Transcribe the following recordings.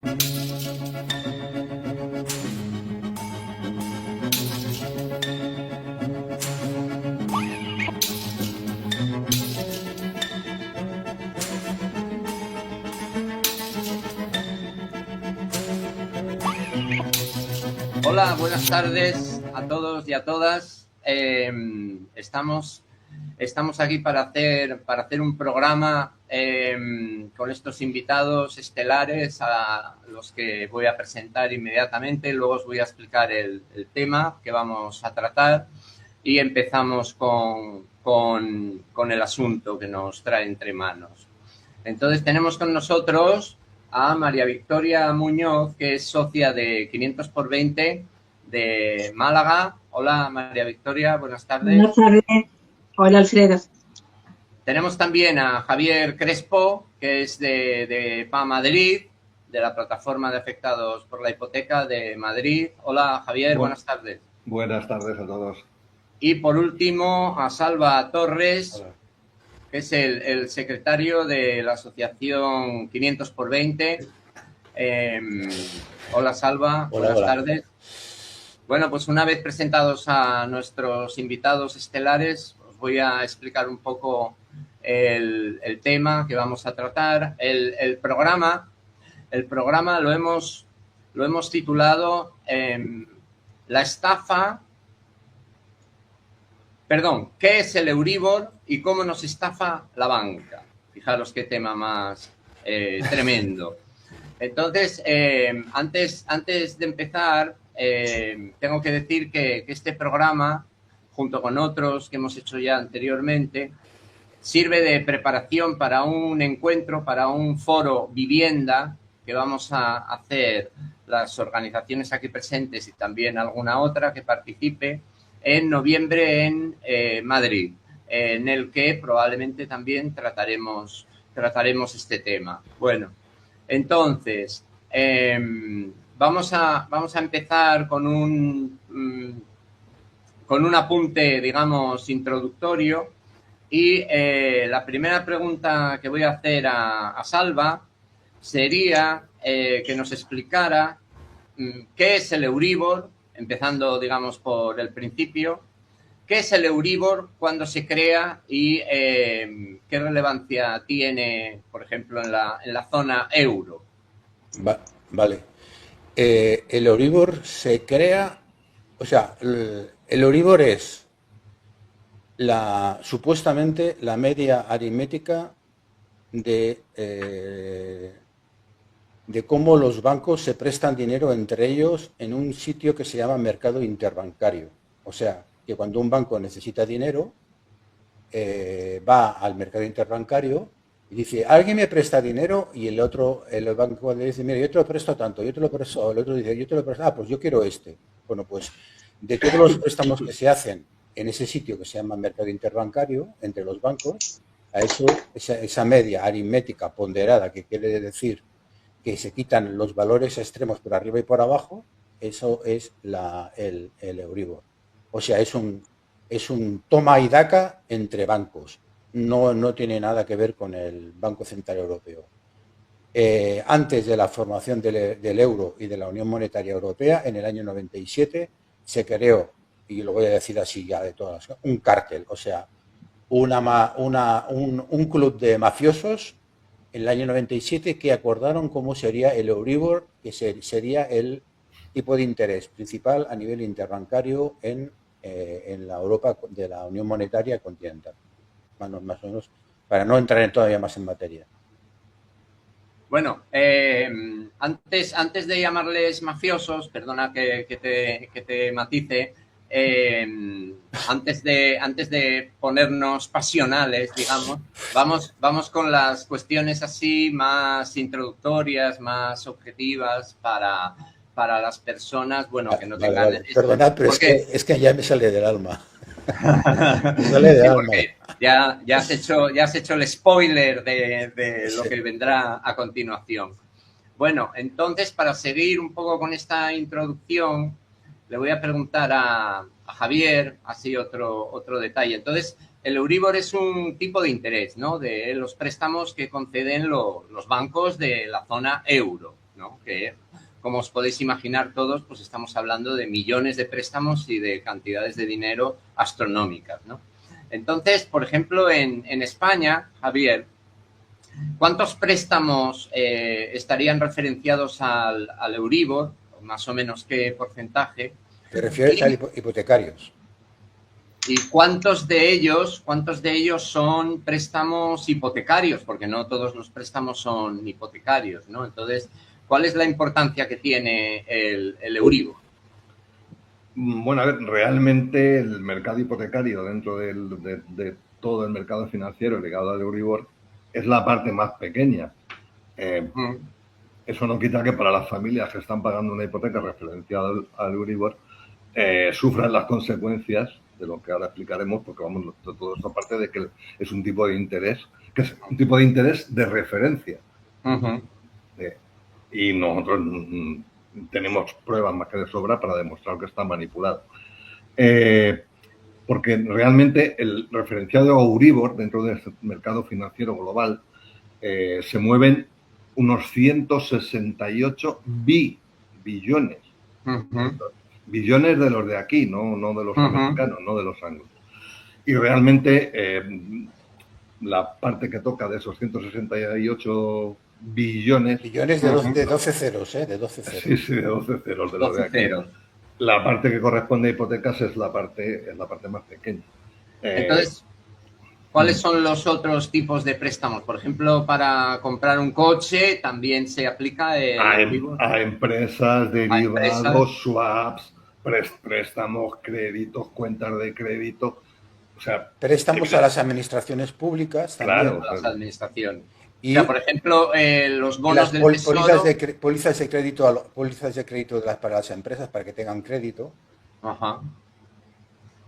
Hola, buenas tardes a todos y a todas. Estamos aquí para hacer un programa con estos invitados estelares a los que voy a presentar inmediatamente. Luego os voy a explicar el tema que vamos a tratar y empezamos con el asunto que nos trae entre manos. Entonces tenemos con nosotros a María Victoria Muñoz, que es socia de 500 por 20 de Málaga. Hola, María Victoria, buenas tardes. Buenas tardes. Hola, Alfredo. Tenemos también a Javier Crespo, que es de PA Madrid, de la Plataforma de Afectados por la Hipoteca de Madrid. Hola, Javier, buenas tardes. Buenas tardes a todos. Y por último, a Salva Torres, Hola, que es el secretario de la asociación 500 por 20. Hola, Salva. Hola, buenas tardes. Bueno, pues una vez presentados a nuestros invitados estelares, os voy a explicar un poco el tema que vamos a tratar. El programa lo hemos titulado La estafa... Perdón, ¿qué es el Euribor y cómo nos estafa la banca? Fijaros qué tema más tremendo. Entonces, antes de empezar, tengo que decir que este programa, junto con otros que hemos hecho ya anteriormente, sirve de preparación para un encuentro, para un foro vivienda que vamos a hacer las organizaciones aquí presentes y también alguna otra que participe en noviembre en Madrid, en el que probablemente también trataremos este tema. Bueno, entonces, vamos a empezar con un apunte, digamos, introductorio. Y la primera pregunta que voy a hacer a Salva sería que nos explicara qué es el Euribor, empezando, digamos, por el principio. ¿Qué es el Euribor, cuándo se crea y qué relevancia tiene, por ejemplo, en la zona euro? Vale. El Euribor se crea, o sea, el Euribor es supuestamente la media aritmética de cómo los bancos se prestan dinero entre ellos en un sitio que se llama mercado interbancario. O sea, que cuando un banco necesita dinero, va al mercado interbancario y dice, ¿alguien me presta dinero? Y el banco le dice, mira, yo te lo presto tanto, yo te lo presto, el otro dice, yo te lo presto, pues yo quiero este. Bueno, pues de todos los préstamos que se hacen en ese sitio que se llama mercado interbancario, entre los bancos, a eso, esa media aritmética ponderada, que quiere decir que se quitan los valores extremos por arriba y por abajo, eso es el Euribor. O sea, es un toma y daca entre bancos. No tiene nada que ver con el Banco Central Europeo. Antes de la formación del euro y de la Unión Monetaria Europea, en el año 97, se creó, y lo voy a decir así ya de todas, un cártel, o sea, un club de mafiosos en el año 97 que acordaron cómo sería el Euribor, que sería el tipo de interés principal a nivel interbancario en la Europa de la Unión Monetaria Continental. Más o menos, para no entrar todavía más en materia. Bueno, antes de llamarles mafiosos, perdona que te matice, antes de ponernos pasionales, digamos, vamos con las cuestiones así más introductorias, más objetivas para las personas, bueno, que no tengan... Vale. Perdonad, pero porque... es que ya me sale del alma. Sí, porque ya has hecho el spoiler de lo que vendrá a continuación. Bueno, entonces, para seguir un poco con esta introducción, le voy a preguntar a Javier, así otro detalle. Entonces, el Euribor es un tipo de interés, ¿no? De los préstamos que conceden los bancos de la zona euro, ¿no? Que, como os podéis imaginar todos, pues estamos hablando de millones de préstamos y de cantidades de dinero astronómicas, ¿no? Entonces, por ejemplo, en España, Javier, ¿cuántos préstamos estarían referenciados al Euribor? Más o menos, ¿qué porcentaje? ¿Te refieres a hipotecarios? ¿Y cuántos de ellos son préstamos hipotecarios? Porque no todos los préstamos son hipotecarios, ¿no? Entonces, ¿cuál es la importancia que tiene el Euribor? Bueno, a ver, realmente el mercado hipotecario dentro de todo el mercado financiero ligado al Euribor es la parte más pequeña. Eso no quita que para las familias que están pagando una hipoteca referenciada al Euribor sufran las consecuencias de lo que ahora explicaremos, porque vamos de todo esto aparte de que es un tipo de interés, que es un tipo de interés de referencia. Y nosotros tenemos pruebas más que de sobra para demostrar que está manipulado. Porque realmente el referenciado Euribor dentro del mercado financiero global se mueven unos 168 billones. Billones de los de aquí, no de los americanos, no de los anglos. Y realmente la parte que toca de esos 168 billones... Billones de 12 ceros, ¿eh? De 12 ceros. Sí, de 12 ceros de los de aquí. Ceros. La parte que corresponde a hipotecas es la parte más pequeña. Entonces, ¿cuáles son los otros tipos de préstamos? Por ejemplo, para comprar un coche también se aplica a empresas, derivados, swaps, préstamos, créditos, cuentas de crédito. O sea, préstamos a las administraciones públicas también. Claro, a las administraciones. Y, o sea, por ejemplo, los bonos del Tesoro... Pólizas de crédito para las empresas para que tengan crédito. Ajá.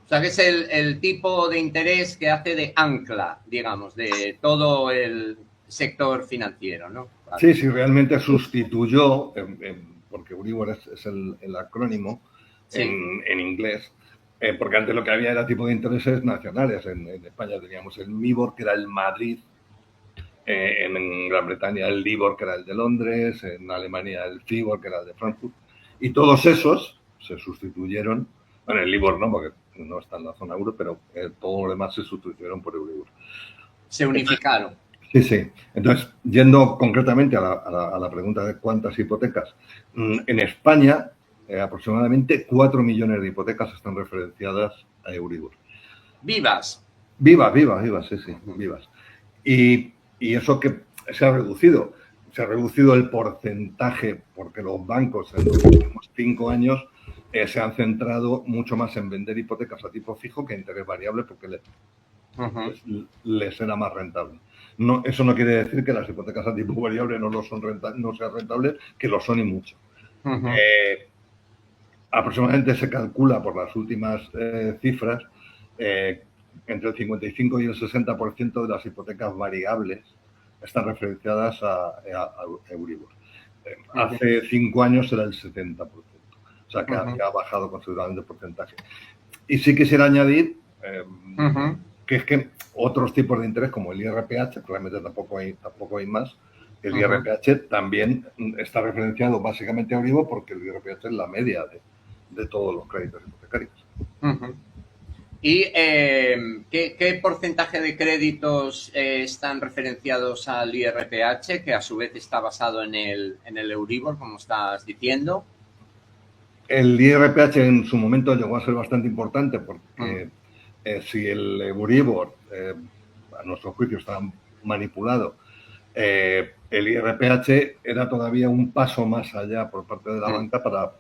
O sea, que es el tipo de interés que hace de ancla, digamos, de todo el sector financiero, ¿no? Sí, realmente sustituyó, porque Euribor es el acrónimo en inglés, porque antes lo que había era tipo de intereses nacionales. En España teníamos el MIBOR, que era el Madrid, en Gran Bretaña el LIBOR, que era el de Londres, en Alemania el FIBOR, que era el de Frankfurt, y todos esos se sustituyeron, bueno, el LIBOR no, porque no está en la zona euro, pero todos los demás se sustituyeron por Euribor. Se unificaron. Sí. Entonces, yendo concretamente a la pregunta de cuántas hipotecas, en España aproximadamente 4 millones de hipotecas están referenciadas a Euribor. ¿Vivas? Vivas, sí, vivas. Y eso que se ha reducido el porcentaje, porque los bancos en los últimos 5 años se han centrado mucho más en vender hipotecas a tipo fijo que a interés variable, porque les era más rentable. No, eso no quiere decir que las hipotecas a tipo variable no sean rentables, que lo son y mucho. Aproximadamente se calcula por las últimas cifras entre el 55 y el 60% de las hipotecas variables están referenciadas a Euribor. Hace 5 años era el 70%. O sea, que ha bajado considerablemente el porcentaje. Y sí quisiera añadir que es que otros tipos de interés, como el IRPH, realmente tampoco hay más, el IRPH también está referenciado básicamente a Euribor, porque el IRPH es la media de todos los créditos hipotecarios. ¿Y qué porcentaje de créditos están referenciados al IRPH, que a su vez está basado en el Euribor, como estás diciendo? El IRPH en su momento llegó a ser bastante importante porque si el Euribor, a nuestro juicio, está manipulado, el IRPH era todavía un paso más allá por parte de la banca para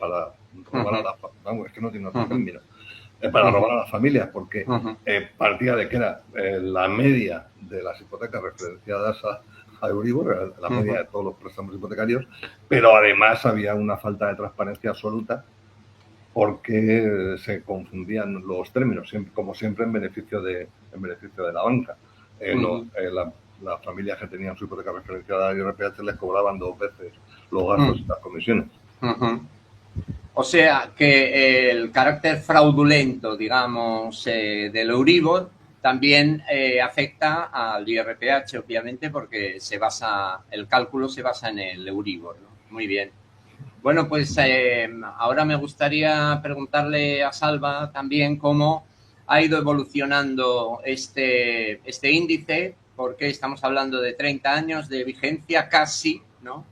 robar a la familia. Vamos, es que no tiene otro término. Para robar a las familias, porque partía de que era la media de las hipotecas referenciadas a Euribor, la media de todos los préstamos hipotecarios, pero además había una falta de transparencia absoluta porque se confundían los términos, como siempre en beneficio de la banca. Las familias que tenían su hipoteca referenciada al IRPH les cobraban 2 veces los gastos y las comisiones. O sea, que el carácter fraudulento, digamos, del Euribor también afecta al IRPH, obviamente, porque el cálculo se basa en el Euribor, ¿no? muy bien. Bueno, pues ahora me gustaría preguntarle a Salva también cómo ha ido evolucionando este índice, porque estamos hablando de 30 años de vigencia casi, ¿no?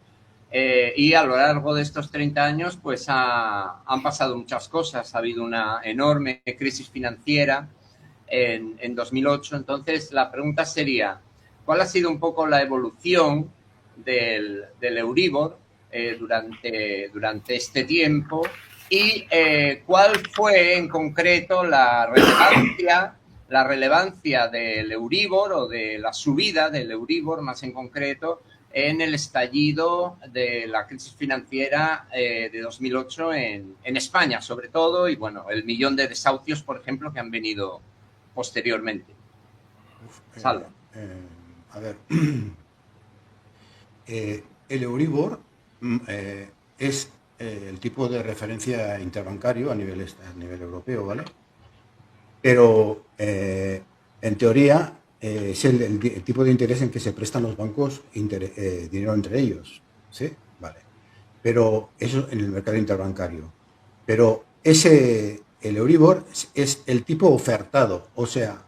Y a lo largo de estos 30 años, pues han pasado muchas cosas. Ha habido una enorme crisis financiera en 2008. Entonces, la pregunta sería, ¿cuál ha sido un poco la evolución del Euribor durante este tiempo? Y ¿cuál fue en concreto la relevancia del Euribor o de la subida del Euribor más en concreto en el estallido de la crisis financiera de 2008 en España, sobre todo, y bueno, el millón de desahucios, por ejemplo, que han venido posteriormente? Salva. A ver, el Euribor es el tipo de referencia interbancario a nivel europeo, ¿vale? Pero en teoría es el tipo de interés en que se prestan los bancos dinero entre ellos, ¿sí? Vale. Pero eso en el mercado interbancario. Pero el Euribor es el tipo ofertado, o sea,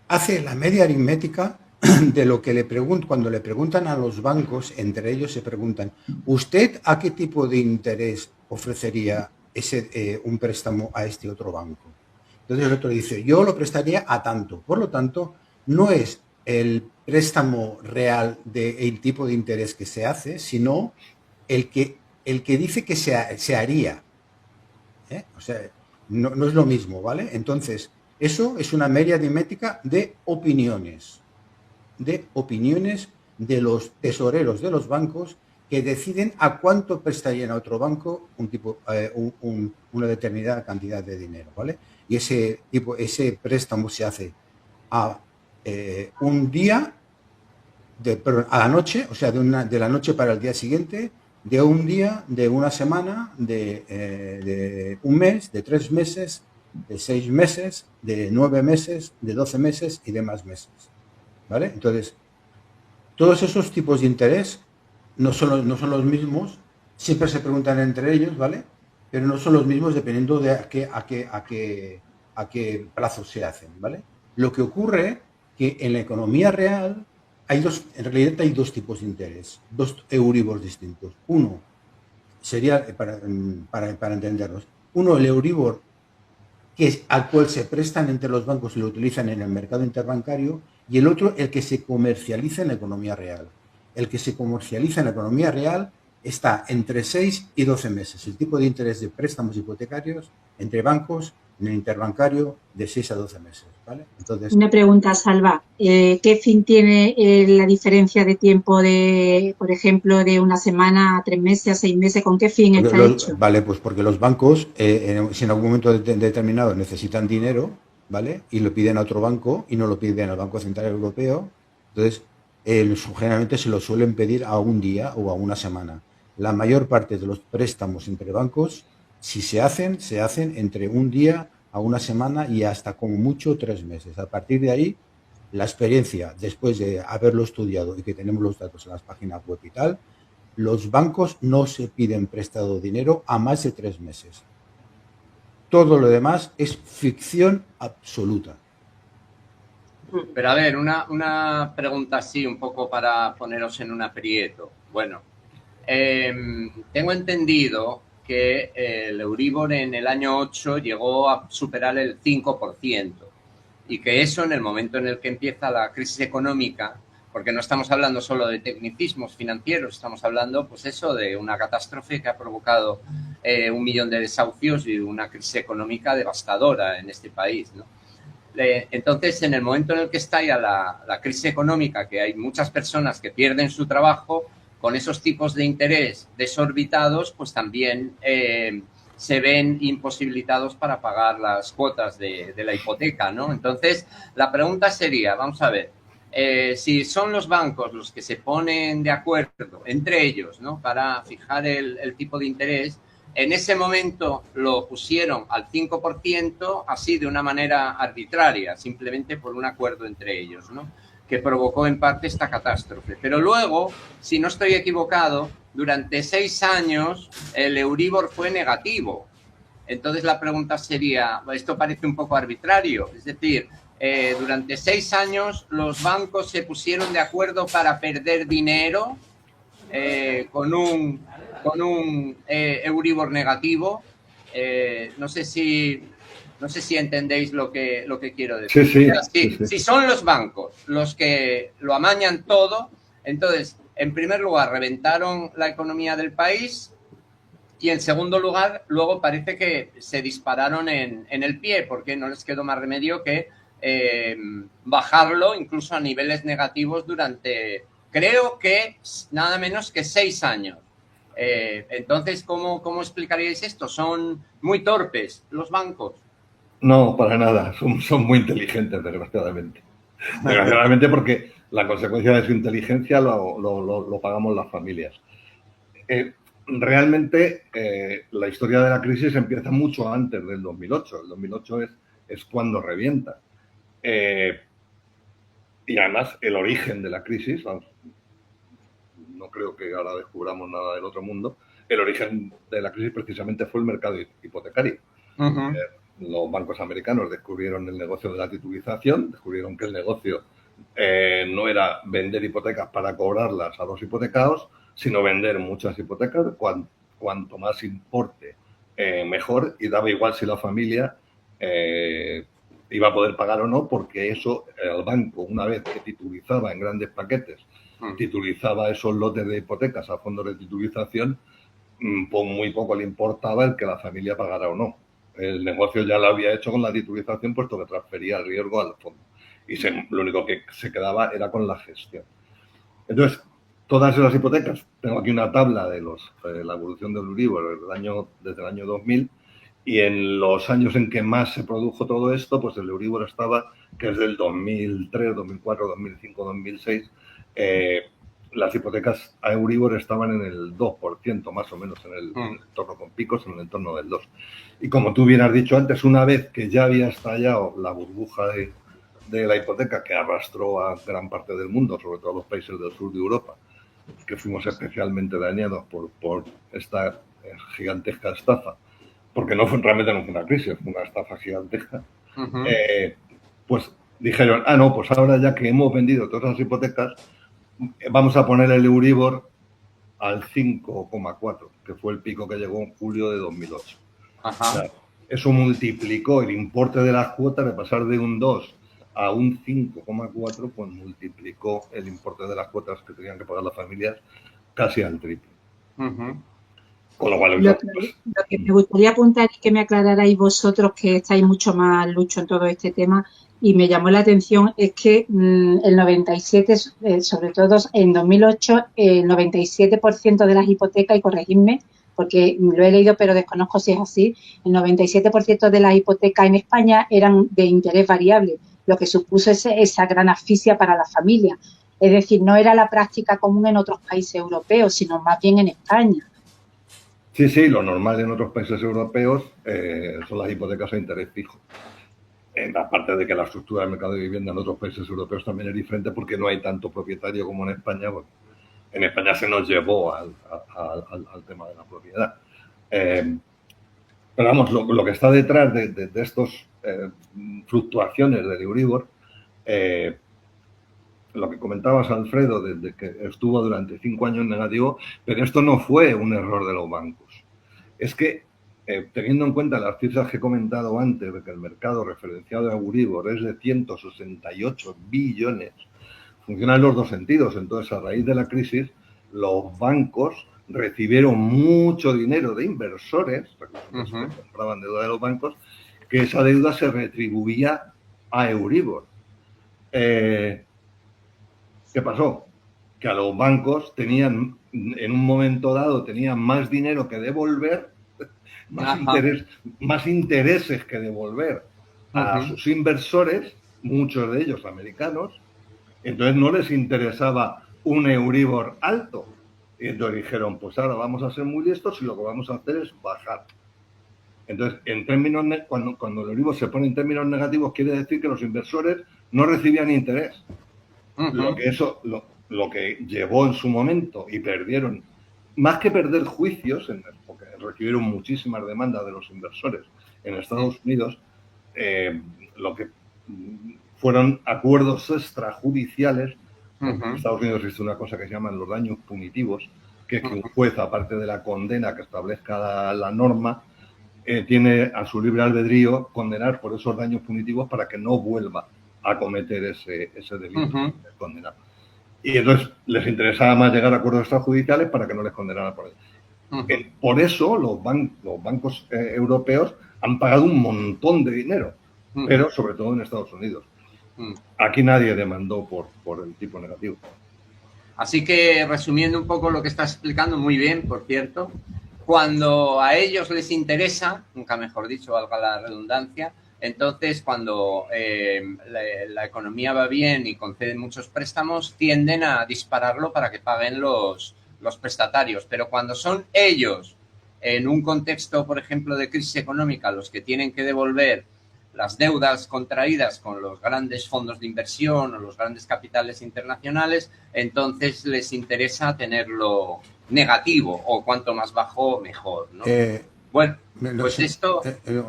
hace la media aritmética de lo que cuando le preguntan a los bancos, entre ellos se preguntan, ¿usted a qué tipo de interés ofrecería un préstamo a este otro banco? Entonces el otro dice, yo lo prestaría a tanto. Por lo tanto, no es el préstamo real del tipo de interés que se hace, sino el que dice que se haría. O sea, no es lo mismo, ¿vale? Entonces, eso es una media aritmética de opiniones de los tesoreros de los bancos que deciden a cuánto prestarían a otro banco una determinada cantidad de dinero, ¿vale? Y ese préstamo se hace a un día, a la noche, o sea, de la noche para el día siguiente, de un día, de una semana, de un mes, de 3 meses, de 6 meses, de 9 meses, de 12 meses y de más meses, ¿vale? Entonces, todos esos tipos de interés no son los mismos, siempre se preguntan entre ellos, ¿vale? Pero no son los mismos dependiendo de a qué plazo se hacen, ¿vale? Lo que ocurre que en la economía real en realidad hay dos tipos de interés, dos Euribor distintos. Uno sería, para entenderlos, uno el Euribor al cual se prestan entre los bancos y lo utilizan en el mercado interbancario, y el otro el que se comercializa en la economía real. El que se comercializa en la economía real está entre 6 y 12 meses. El tipo de interés de préstamos hipotecarios entre bancos en el interbancario de 6 a 12 meses, ¿vale? Entonces, una pregunta, Salva. ¿Qué fin tiene la diferencia de tiempo por ejemplo, de una semana a 3 meses, a 6 meses? ¿Con qué fin está hecho? Vale, pues porque los bancos, si en algún momento determinado necesitan dinero, ¿vale? Y lo piden a otro banco y no lo piden al Banco Central Europeo, entonces generalmente se lo suelen pedir a un día o a una semana. La mayor parte de los préstamos entre bancos, si se hacen entre un día a una semana y hasta como mucho 3 meses. A partir de ahí, la experiencia, después de haberlo estudiado y que tenemos los datos en las páginas web y tal, los bancos no se piden prestado dinero a más de 3 meses. Todo lo demás es ficción absoluta. Pero a ver, una pregunta así, un poco para poneros en un aprieto. Bueno, tengo entendido que el Euribor en el año 8 llegó a superar el 5% y que eso en el momento en el que empieza la crisis económica, porque no estamos hablando solo de tecnicismos financieros, estamos hablando, pues eso, de una catástrofe que ha provocado 1 millón de desahucios y una crisis económica devastadora en este país, ¿no? Entonces, en el momento en el que estalla la crisis económica, que hay muchas personas que pierden su trabajo, con esos tipos de interés desorbitados, pues también se ven imposibilitados para pagar las cuotas de la hipoteca, ¿no? Entonces, la pregunta sería, vamos a ver, si son los bancos los que se ponen de acuerdo entre ellos, ¿no?, para fijar el tipo de interés, en ese momento lo pusieron al 5%, así de una manera arbitraria, simplemente por un acuerdo entre ellos, ¿no? que provocó en parte esta catástrofe. Pero luego, si no estoy equivocado, durante 6 años el Euribor fue negativo. Entonces la pregunta sería, esto parece un poco arbitrario, es decir, durante 6 años los bancos se pusieron de acuerdo para perder dinero con un Euribor negativo. No sé si entendéis lo que quiero decir. Sí. Si son los bancos los que lo amañan todo, entonces, en primer lugar, reventaron la economía del país y, en segundo lugar, luego parece que se dispararon en el pie porque no les quedó más remedio que bajarlo incluso a niveles negativos durante, creo que nada menos que 6 años. Entonces, ¿cómo explicaríais esto? ¿Son muy torpes los bancos? No, para nada. Son muy inteligentes, desgraciadamente. Desgraciadamente, porque la consecuencia de su inteligencia lo pagamos las familias. Realmente, la historia de la crisis empieza mucho antes del 2008. El 2008 es cuando revienta. Y además, el origen de la crisis, no creo que ahora descubramos nada del otro mundo, el origen de la crisis precisamente fue el mercado hipotecario. Los bancos americanos descubrieron el negocio de la titulización, descubrieron que el negocio no era vender hipotecas para cobrarlas a los hipotecados, sino vender muchas hipotecas, cuanto más importe, mejor, y daba igual si la familia iba a poder pagar o no, porque eso el banco, una vez que titulizaba en grandes paquetes, titulizaba esos lotes de hipotecas a fondos de titulización, pues muy poco le importaba el que la familia pagara o no. El negocio ya lo había hecho con la titulización, puesto que transfería el riesgo al fondo. Y lo único que se quedaba era con la gestión. Entonces, todas esas hipotecas, tengo aquí una tabla de la evolución del Euribor desde el año 2000, y en los años en que más se produjo todo esto, pues el Euribor estaba, que es del 2003, 2004, 2005, 2006, las hipotecas a Euribor estaban en el 2%, más o menos, en el entorno con picos, en el entorno del 2%. Y como tú bien has dicho antes, una vez que ya había estallado la burbuja de la hipoteca que arrastró a gran parte del mundo, sobre todo a los países del sur de Europa, que fuimos especialmente dañados por esta gigantesca estafa, porque realmente no fue una crisis, fue una estafa gigantesca, pues dijeron, no, pues ahora ya que hemos vendido todas las hipotecas, vamos a poner el Euribor al 5,4, que fue el pico que llegó en julio de 2008. O sea, eso multiplicó el importe de las cuotas, de pasar de un 2 a un 5,4, pues multiplicó el importe de las cuotas que tenían que pagar las familias casi al triple. Con lo cual, lo que me gustaría apuntar y que me aclararais vosotros, que estáis mucho más lucho en todo este tema, y me llamó la atención, es que el 97, sobre todo en 2008, el 97% de las hipotecas, y corregidme, porque lo he leído pero desconozco si es así, el 97% de las hipotecas en España eran de interés variable, lo que supuso esa gran asfixia para las familias. Es decir, no era la práctica común en otros países europeos, sino más bien en España. Sí, lo normal en otros países europeos son las hipotecas a interés fijo. Aparte de que la estructura del mercado de vivienda en otros países europeos también es diferente porque no hay tanto propietario como en España. Bueno, en España se nos llevó al tema de la propiedad. Pero vamos, lo que está detrás de estas fluctuaciones del Euribor, lo que comentabas, Alfredo, desde que estuvo durante 5 años negativo, pero esto no fue un error de los bancos. Es que, teniendo en cuenta las cifras que he comentado antes, de que el mercado referenciado a Euribor es de 168 billones, funcionan en los dos sentidos. Entonces, a raíz de la crisis, los bancos recibieron mucho dinero de inversores, recursos que compraban deuda de los bancos, que esa deuda se retribuía a Euribor. ¿Qué pasó? Que a los bancos tenían, en un momento dado, tenían más dinero que devolver, más intereses que devolver a sus inversores, muchos de ellos americanos. Entonces no les interesaba un Euribor alto. Y entonces dijeron, pues ahora vamos a ser muy listos y lo que vamos a hacer es bajar. Entonces, en términos cuando el Euribor se pone en términos negativos, quiere decir que los inversores no recibían interés. Lo que llevó en su momento y perdieron, más que perder juicios, porque recibieron muchísimas demandas de los inversores en Estados Unidos, lo que fueron acuerdos extrajudiciales. En Estados Unidos existe una cosa que se llaman los daños punitivos, que es que un juez, aparte de la condena que establezca la norma, tiene a su libre albedrío condenar por esos daños punitivos para que no vuelva a cometer ese delito de condenar. Y entonces les interesaba más llegar a acuerdos extrajudiciales para que no les condenaran por ello. Por eso los bancos europeos han pagado un montón de dinero, pero sobre todo en Estados Unidos. Aquí nadie demandó por el tipo negativo. Así que, resumiendo un poco lo que estás explicando, muy bien, por cierto, cuando a ellos les interesa, nunca mejor dicho, valga la redundancia, entonces cuando la economía va bien y conceden muchos préstamos, tienden a dispararlo para que paguen los prestatarios. Pero cuando son ellos, en un contexto, por ejemplo, de crisis económica, los que tienen que devolver las deudas contraídas con los grandes fondos de inversión o los grandes capitales internacionales, entonces les interesa tenerlo negativo o cuanto más bajo, mejor, ¿no? Bueno, pues esto...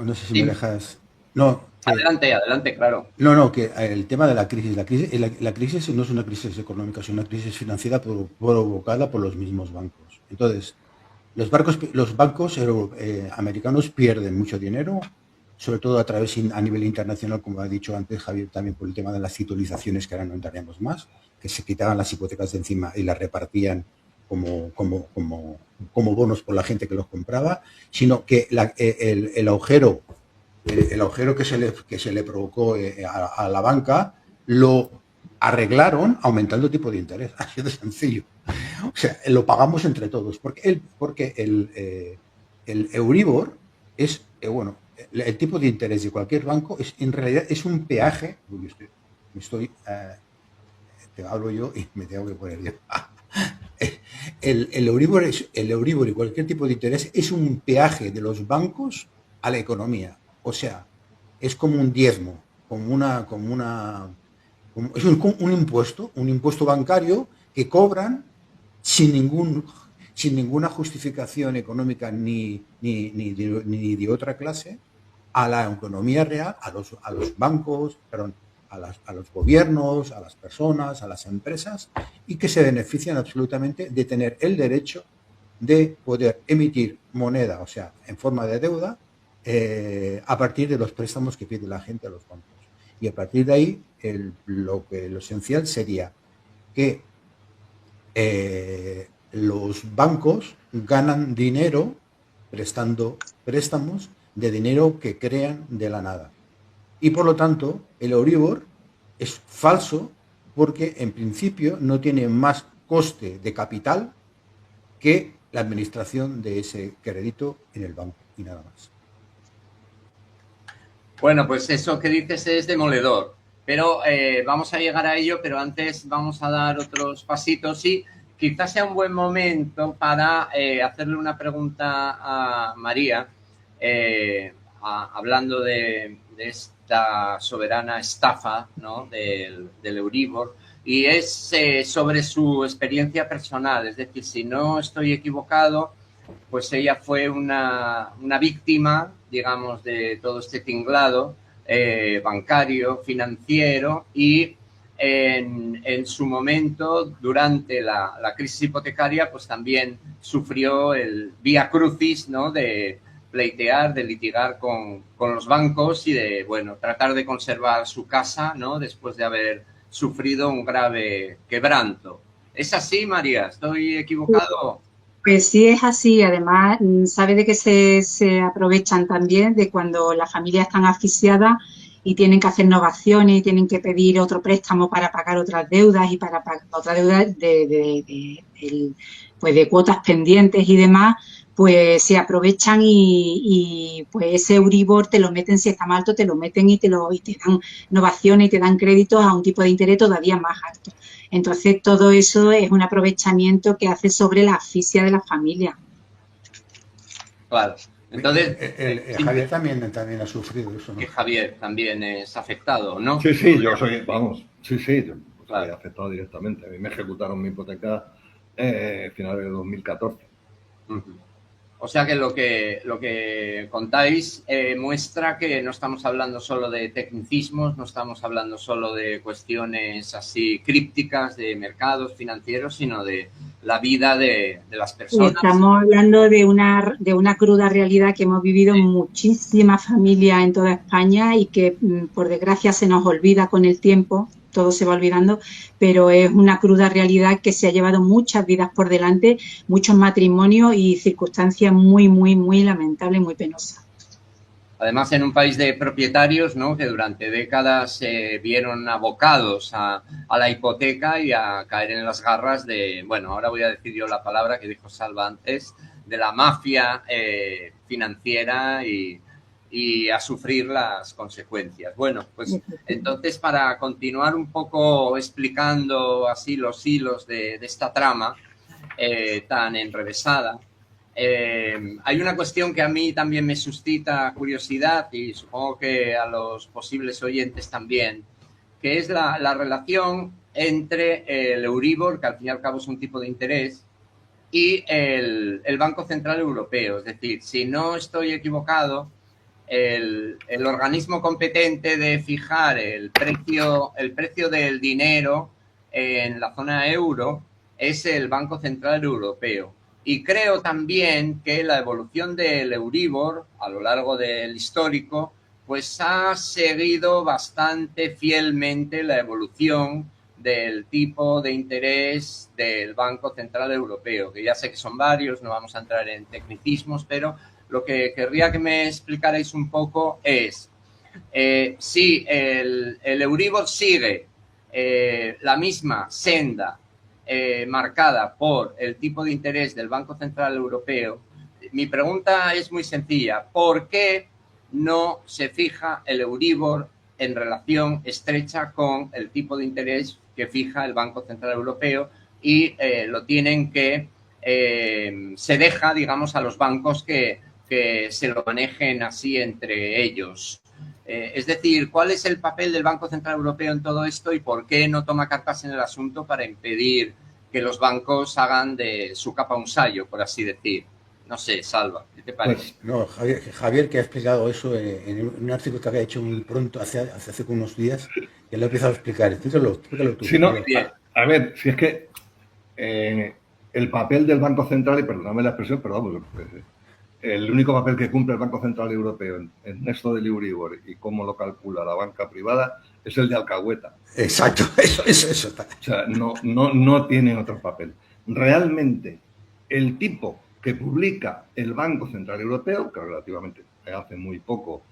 no sé si me dejas... No, adelante, claro. No, que el tema de la crisis no es una crisis económica, es una crisis financiera provocada por los mismos bancos. Entonces, los bancos americanos pierden mucho dinero, sobre todo a nivel internacional, como ha dicho antes Javier, también por el tema de las titulizaciones, que ahora no entraríamos más, que se quitaban las hipotecas de encima y las repartían como bonos por la gente que los compraba, sino que el agujero que se le provocó a la banca lo arreglaron aumentando el tipo de interés. Así de sencillo. O sea, lo pagamos entre todos, porque el Euribor es, el tipo de interés de cualquier banco en realidad es un peaje. Te hablo yo y me tengo que poner yo. El Euribor y cualquier tipo de interés es un peaje de los bancos a la economía. O sea, es como un diezmo, es un impuesto bancario que cobran sin ninguna justificación económica ni de otra clase a la economía real, a los bancos, perdón, a los gobiernos, a las personas, a las empresas, y que se benefician absolutamente de tener el derecho de poder emitir moneda, o sea, en forma de deuda, a partir de los préstamos que pide la gente a los bancos. Y a partir de ahí, lo esencial sería que los bancos ganan dinero prestando préstamos de dinero que crean de la nada. Y por lo tanto, el Euribor es falso porque en principio no tiene más coste de capital que la administración de ese crédito en el banco y nada más. Bueno, pues eso que dices es demoledor, pero vamos a llegar a ello, pero antes vamos a dar otros pasitos y quizás sea un buen momento para hacerle una pregunta a María, hablando de esta soberana estafa, ¿no?, del Euribor, y es sobre su experiencia personal. Es decir, si no estoy equivocado, pues ella fue una víctima, digamos, de todo este tinglado bancario, financiero, y en su momento, durante la crisis hipotecaria, pues también sufrió el vía crucis, ¿no?, de pleitear, de litigar con los bancos y de, bueno, tratar de conservar su casa, ¿no?, después de haber sufrido un grave quebranto. ¿Es así, María? ¿Estoy equivocado? Pues sí, es así. Además, sabe de que se aprovechan también de cuando las familias están asfixiadas y tienen que hacer novaciones y tienen que pedir otro préstamo para pagar otras deudas y para pagar otras deudas pues de cuotas pendientes y demás, pues se aprovechan y pues ese Euribor te lo meten, si está mal alto, te lo meten y te dan novaciones y te dan créditos a un tipo de interés todavía más alto. Entonces, todo eso es un aprovechamiento que hace sobre la asfixia de la familia. Claro. Entonces, Javier también ha sufrido eso, ¿no? Que Javier también es afectado, ¿no? Sí, yo soy, vamos, sí, Claro. afectado directamente. A mí me ejecutaron mi hipoteca a finales de 2014. O sea que lo que contáis muestra que no estamos hablando solo de tecnicismos, no estamos hablando solo de cuestiones así crípticas de mercados financieros, sino de la vida de las personas. Estamos hablando de una cruda realidad que hemos vivido muchísimas familias en toda España y que, por desgracia, se nos olvida con el tiempo. Todo se va olvidando, pero es una cruda realidad que se ha llevado muchas vidas por delante, muchos matrimonios y circunstancias muy, muy, muy lamentables y muy penosas. Además, en un país de propietarios, ¿no?, que durante décadas se vieron abocados a la hipoteca y a caer en las garras de, bueno, ahora voy a decir yo la palabra que dijo Salva antes, de la mafia financiera y a sufrir las consecuencias. Bueno, pues entonces, para continuar un poco explicando así los hilos de esta trama tan enrevesada, hay una cuestión que a mí también me suscita curiosidad y supongo que a los posibles oyentes también, que es la relación entre el Euribor, que al fin y al cabo es un tipo de interés, y el Banco Central Europeo. Es decir, si no estoy equivocado, el organismo competente de fijar el precio del dinero en la zona euro es el Banco Central Europeo. Y creo también que la evolución del Euribor a lo largo del histórico pues ha seguido bastante fielmente la evolución del tipo de interés del Banco Central Europeo, que ya sé que son varios, no vamos a entrar en tecnicismos, pero lo que querría que me explicarais un poco es si el Euribor sigue la misma senda marcada por el tipo de interés del Banco Central Europeo. Mi pregunta es muy sencilla. ¿Por qué no se fija el Euribor en relación estrecha con el tipo de interés que fija el Banco Central Europeo y lo tienen que se deja, digamos, a los bancos que se lo manejen así entre ellos? Es decir, ¿cuál es el papel del Banco Central Europeo en todo esto y por qué no toma cartas en el asunto para impedir que los bancos hagan de su capa un sayo, por así decir? No sé, Salva, ¿qué te parece? Pues, no, Javier, que ha explicado eso en un artículo que había hecho muy pronto, hace unos días, y lo he empezado a explicar. Explícalo tú. Sí, no, a ver, si es que el papel del Banco Central, y perdóname la expresión, pero vamos, el único papel que cumple el Banco Central Europeo en esto del Euribor y cómo lo calcula la banca privada es el de alcahueta. Exacto, eso. O sea, no tiene otro papel. Realmente, el tipo que publica el Banco Central Europeo, que relativamente hace muy poco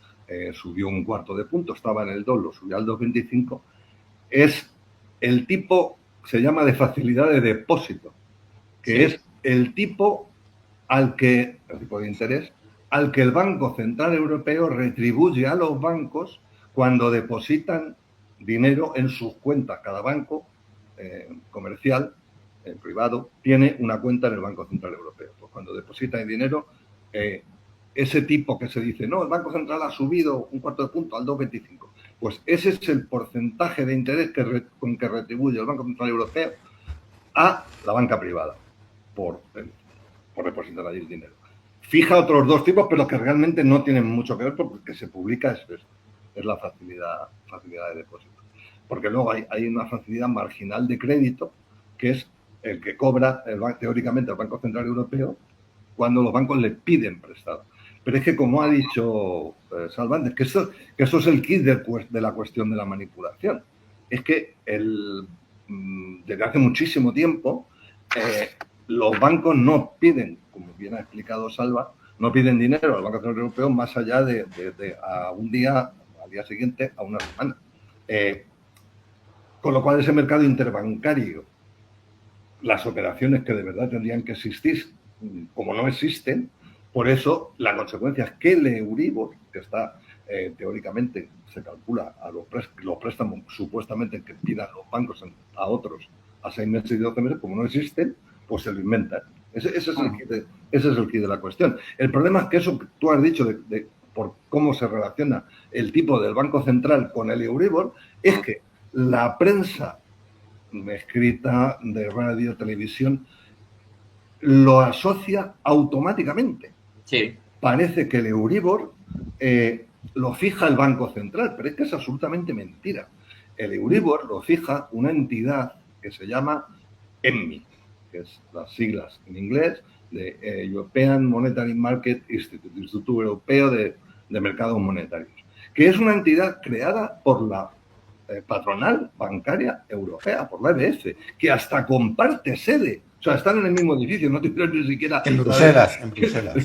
subió un cuarto de punto, estaba en el 2, lo subió al 2,25, es el tipo, se llama de facilidad de depósito, que es el tipo el tipo de interés, al que el Banco Central Europeo retribuye a los bancos cuando depositan dinero en sus cuentas. Cada banco comercial, privado, tiene una cuenta en el Banco Central Europeo. Pues cuando deposita el dinero, ese tipo que se dice, no, el Banco Central ha subido un cuarto de punto al 2,25, pues ese es el porcentaje de interés con que retribuye el Banco Central Europeo a la banca privada por depositar allí el dinero. Fija otros dos tipos, pero que realmente no tienen mucho que ver porque se publica es la facilidad de depósito. Porque luego hay una facilidad marginal de crédito, que es el que cobra teóricamente el Banco Central Europeo cuando los bancos le piden prestado. Pero es que, como ha dicho Salvantes, que eso es el kit de la cuestión de la manipulación. Es que desde hace muchísimo tiempo los bancos no piden, como bien ha explicado Salva, no piden dinero al Banco Central Europeo más allá de a un día, al día siguiente, a una semana. Con lo cual, ese mercado interbancario, las operaciones que de verdad tendrían que existir, como no existen, por eso la consecuencia es que el Euribor, que está teóricamente, se calcula a los préstamos supuestamente que pidan los bancos a otros a 6 meses y 12 meses, como no existen, pues se lo inventan. Ese es el kit de la cuestión. El problema es que eso que tú has dicho por cómo se relaciona el tipo del Banco Central con el Euribor, es que la prensa escrita, de radio, televisión, lo asocia automáticamente. Sí. Parece que el Euribor lo fija el Banco Central, pero es que es absolutamente mentira. El Euribor lo fija una entidad que se llama EMMI, que es las siglas en inglés de European Monetary Market Institute, Instituto Europeo de Mercados Monetarios, que es una entidad creada por la patronal bancaria europea, por la EBF, que hasta comparte sede. O sea, están en el mismo edificio, no tuvieron ni siquiera... En Bruselas, en Bruselas.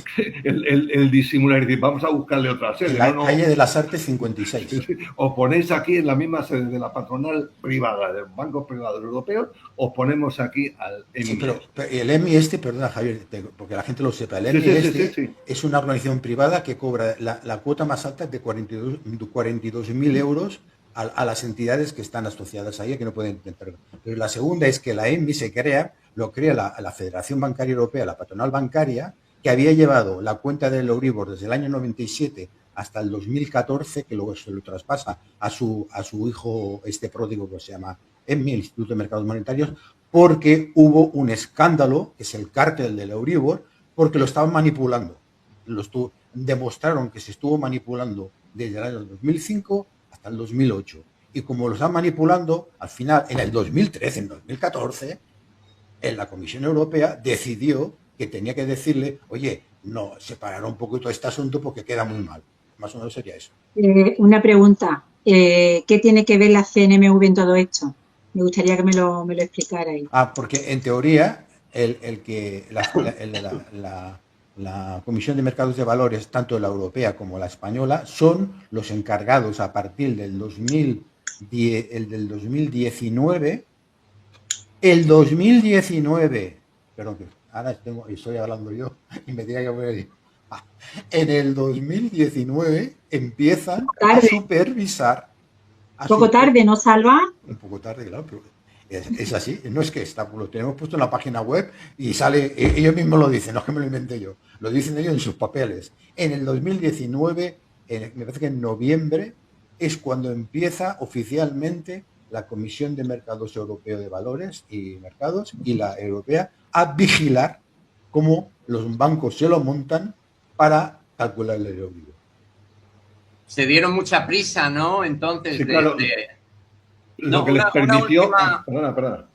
El disimular y decir, vamos a buscarle otra sede. En la calle de las Artes 56. Os ponéis aquí en la misma sede de la patronal privada, de bancos privados europeos, os ponemos aquí al EMI. Sí, pero el EMI perdona Javier, porque la gente lo sepa, el EMI es una organización privada que cobra la cuota más alta de 42.000 euros a las entidades que están asociadas ahí, que no pueden entrar. Pero la segunda es que la EMI lo crea la Federación Bancaria Europea, la patronal bancaria, que había llevado la cuenta del Euribor desde el año 97 hasta el 2014, que luego se lo traspasa a su hijo pródigo que se llama EMI, el Instituto de Mercados Monetarios, porque hubo un escándalo, que es el cártel del Euribor, porque lo estaban manipulando. Demostraron que se estuvo manipulando desde el año 2005 hasta el 2008. Y como lo están manipulando, al final, en el 2013, en 2014, la Comisión Europea decidió que tenía que decirle, oye, no, separar un poquito este asunto porque queda muy mal. Más o menos sería eso. Una pregunta. ¿Qué tiene que ver la CNMV en todo esto? Me gustaría que me lo explicarais. Porque en teoría, la Comisión de Mercados de Valores, tanto la europea como la española, son los encargados a partir del 2019. El 2019, perdón, que ahora estoy hablando yo y me diga que voy a decir. En el 2019 empiezan a supervisar. Poco tarde, ¿no, Salva? Un poco tarde, claro, pero es así. No es que lo tenemos puesto en la página web y sale, ellos mismos lo dicen, no es que me lo inventé yo, lo dicen ellos en sus papeles. En el 2019, me parece que en noviembre, es cuando empieza oficialmente la Comisión de Mercados Europeo de Valores y Mercados y la Europea a vigilar cómo los bancos se lo montan para calcular el Euribor. Se dieron mucha prisa, ¿no? Entonces, sí, claro. Lo que les permitió... Perdona.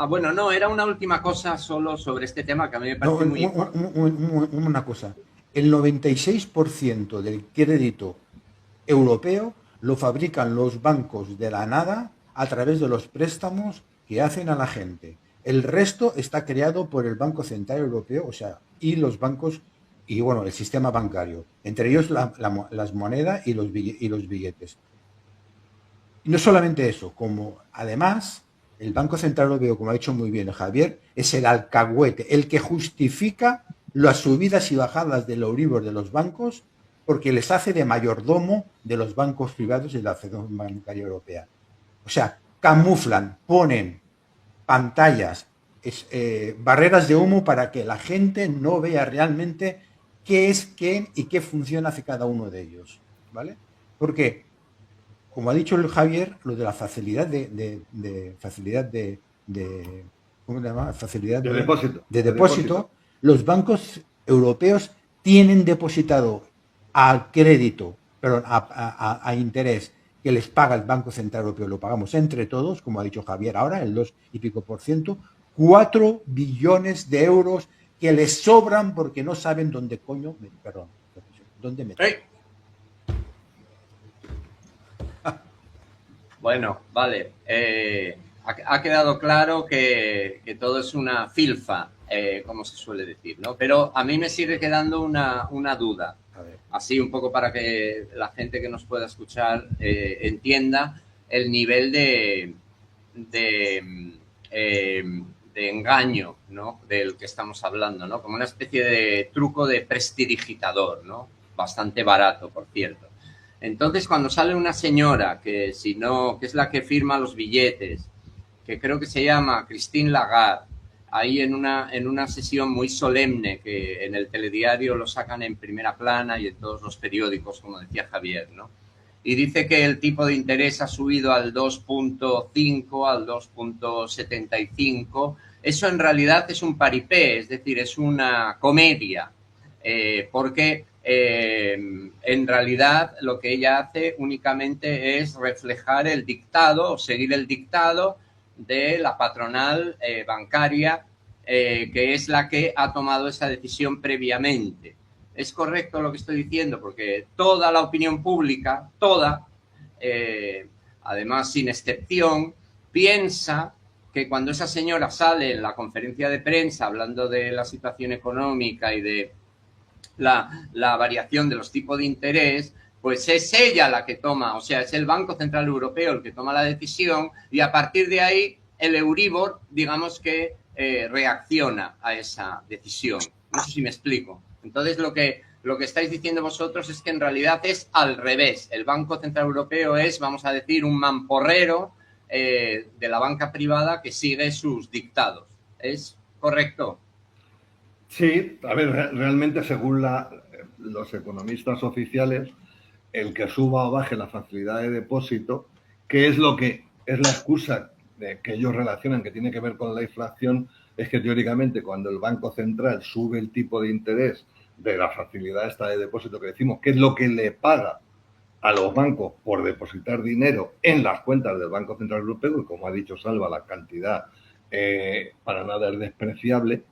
Bueno, no, era una última cosa solo sobre este tema que a mí me parece muy importante. Una cosa. El 96% del crédito europeo lo fabrican los bancos de la nada a través de los préstamos que hacen a la gente. El resto está creado por el Banco Central Europeo, o sea, y los bancos, y bueno, el sistema bancario, entre ellos las monedas y los billetes. Y no solamente eso, como además el Banco Central Europeo, como ha dicho muy bien Javier, es el alcahuete, el que justifica las subidas y bajadas del Euribor de los bancos, porque les hace de mayordomo de los bancos privados y de la Federación Bancaria Europea. O sea, camuflan, ponen pantallas, barreras de humo para que la gente no vea realmente qué es qué y qué función hace cada uno de ellos, ¿vale? Porque, como ha dicho el Javier, lo de la facilidad ¿cómo se llama? Facilidad de depósito. Los bancos europeos tienen depositado a crédito, perdón, a interés que les paga el Banco Central Europeo, lo pagamos entre todos, como ha dicho Javier ahora, el 2 y pico %, 4 billones de euros que les sobran porque no saben dónde dónde meter. Bueno, vale. Ha quedado claro que todo es una filfa, como se suele decir, ¿no? Pero a mí me sigue quedando una duda. Así un poco para que la gente que nos pueda escuchar entienda el nivel de engaño, ¿no? Del que estamos hablando, ¿no? Como una especie de truco de prestidigitador, ¿no? Bastante barato, por cierto. Entonces, cuando sale una señora que es la que firma los billetes, que creo que se llama Christine Lagarde, ahí en una sesión muy solemne que en el telediario lo sacan en primera plana y en todos los periódicos, como decía Javier, ¿no? y dice que el tipo de interés ha subido al 2.5, al 2.75. Eso en realidad es un paripé, es decir, es una comedia, porque en realidad lo que ella hace únicamente es reflejar el dictado o seguir el dictado de la patronal bancaria, que es la que ha tomado esa decisión previamente. Es correcto lo que estoy diciendo, porque toda la opinión pública, toda, además sin excepción, piensa que cuando esa señora sale en la conferencia de prensa hablando de la situación económica y de la variación de los tipos de interés, pues es ella la que toma, o sea, es el Banco Central Europeo el que toma la decisión, y a partir de ahí el Euribor, digamos que reacciona a esa decisión. No sé si me explico. Entonces, lo que estáis diciendo vosotros es que en realidad es al revés. El Banco Central Europeo es, vamos a decir, un mamporrero de la banca privada que sigue sus dictados. ¿Es correcto? Sí, a ver, realmente según los economistas oficiales, el que suba o baje la facilidad de depósito, que es lo que es la excusa que ellos relacionan, que tiene que ver con la inflación, es que teóricamente cuando el Banco Central sube el tipo de interés de la facilidad esta de depósito que decimos, que es lo que le paga a los bancos por depositar dinero en las cuentas del Banco Central Europeo, y como ha dicho Salva, la cantidad para nada es despreciable.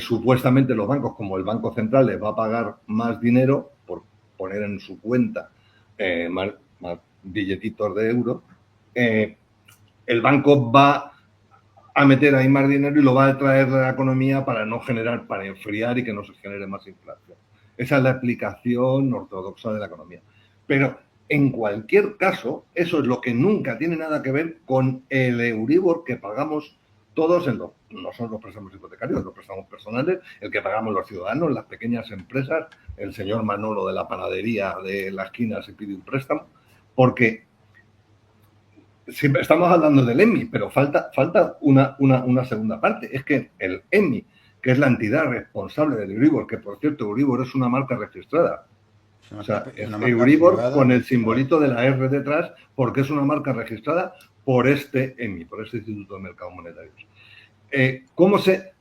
Supuestamente los bancos, como el Banco Central les va a pagar más dinero por poner en su cuenta más billetitos de euros, el banco va a meter ahí más dinero y lo va a traer de la economía para enfriar y que no se genere más inflación. Esa es la explicación ortodoxa de la economía. Pero en cualquier caso, eso es lo que nunca tiene nada que ver con el Euribor que pagamos todos no son los préstamos hipotecarios, los préstamos personales, el que pagamos los ciudadanos, las pequeñas empresas, el señor Manolo de la panadería de la esquina se pide un préstamo, porque siempre estamos hablando del EMI, pero falta una segunda parte. Es que el EMI, que es la entidad responsable del Euribor, que por cierto Euribor es una marca registrada, o sea, es Euribor privada, con el simbolito de la R detrás, porque es una marca registrada por este EMI, por este Instituto de Mercados Monetarios. ¿Cómo se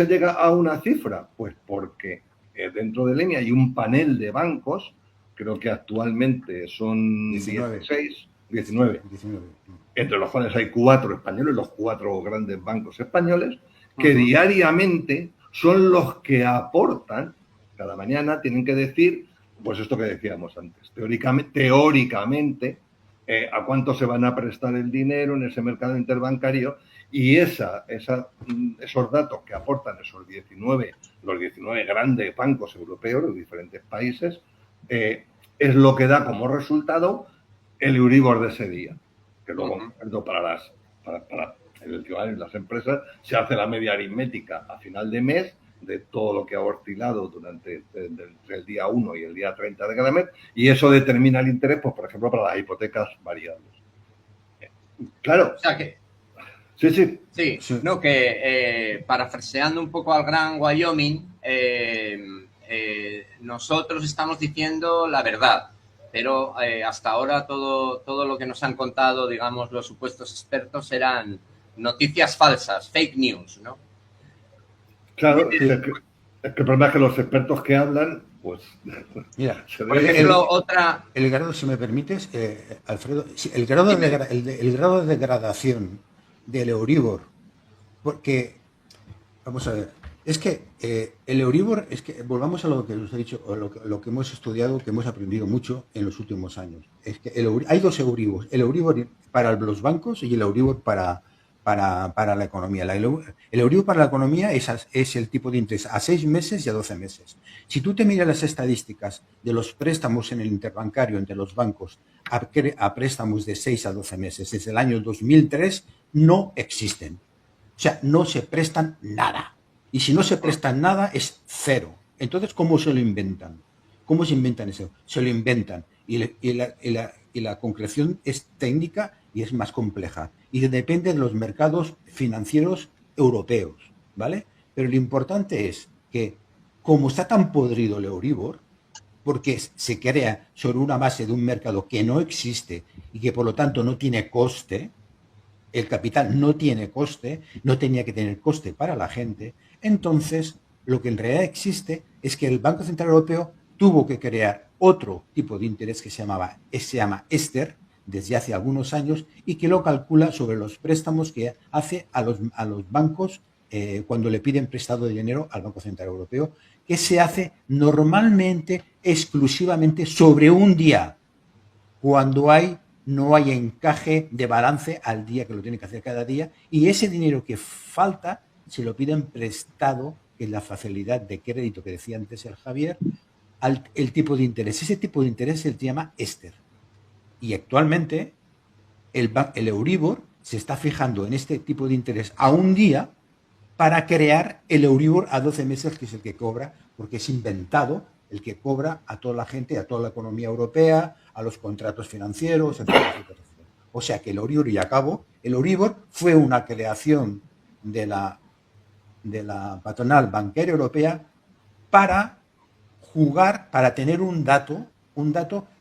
llega a una cifra? Pues porque dentro del EMI hay un panel de bancos, creo que actualmente son 19. Entre los cuales hay 4 españoles, los 4 grandes bancos españoles, que diariamente son los que aportan, cada mañana tienen que decir, pues esto que decíamos antes, teóricamente a cuánto se van a prestar el dinero en ese mercado interbancario, y esos datos que aportan los 19 grandes bancos europeos, los diferentes países, es lo que da como resultado el Euribor de ese día, que luego para las empresas se hace la media aritmética a final de mes de todo lo que ha oscilado durante el día 1 y el día 30 de cada mes, y eso determina el interés, pues, por ejemplo, para las hipotecas variables. Claro. O sea que... Sí. No, que parafraseando un poco al gran Wyoming, nosotros estamos diciendo la verdad, pero hasta ahora todo lo que nos han contado, digamos, los supuestos expertos eran noticias falsas, fake news, ¿no? Claro, es que el problema es que los expertos que hablan, pues... Mira, por ejemplo, el grado, si me permites, Alfredo, el grado de degradación del Euribor, porque, vamos a ver, es que el Euribor, es que volvamos a lo que nos ha dicho, o lo que hemos estudiado, que hemos aprendido mucho en los últimos años. Es que hay 2 Euribors, el Euribor para los bancos y el Euribor para la economía. El Euribor para la economía es el tipo de interés a 6 meses y a 12 meses. Si tú te miras las estadísticas de los préstamos en el interbancario entre los bancos a préstamos de 6 a 12 meses desde el año 2003, no existen. O sea, no se prestan nada. Y si no se prestan nada, es cero. Entonces, ¿cómo se lo inventan? ¿Cómo se inventan eso? Se lo inventan. Y la concreción es técnica y es más compleja. Y depende de los mercados financieros europeos, ¿vale? Pero lo importante es que, como está tan podrido el Euribor, porque se crea sobre una base de un mercado que no existe y que por lo tanto no tiene coste. El capital no tiene coste, no tenía que tener coste para la gente. Entonces, lo que en realidad existe es que el Banco Central Europeo tuvo que crear otro tipo de interés que se llama Ester desde hace algunos años y que lo calcula sobre los préstamos que hace a los bancos cuando le piden prestado de dinero al Banco Central Europeo, que se hace normalmente exclusivamente sobre un día, cuando no hay encaje de balance al día, que lo tiene que hacer cada día, y ese dinero que falta se lo piden prestado, que es la facilidad de crédito que decía antes el Javier, el tipo de interés. Ese tipo de interés se llama Ester. Y actualmente el Euribor se está fijando en este tipo de interés a un día para crear el Euribor a 12 meses, que es el que cobra, porque es inventado el que cobra a toda la gente, a toda la economía europea, a los contratos financieros, etcétera, etcétera. O sea que el Euribor, y acabo, el Euribor fue una creación de la patronal bancaria europea para jugar, para tener un dato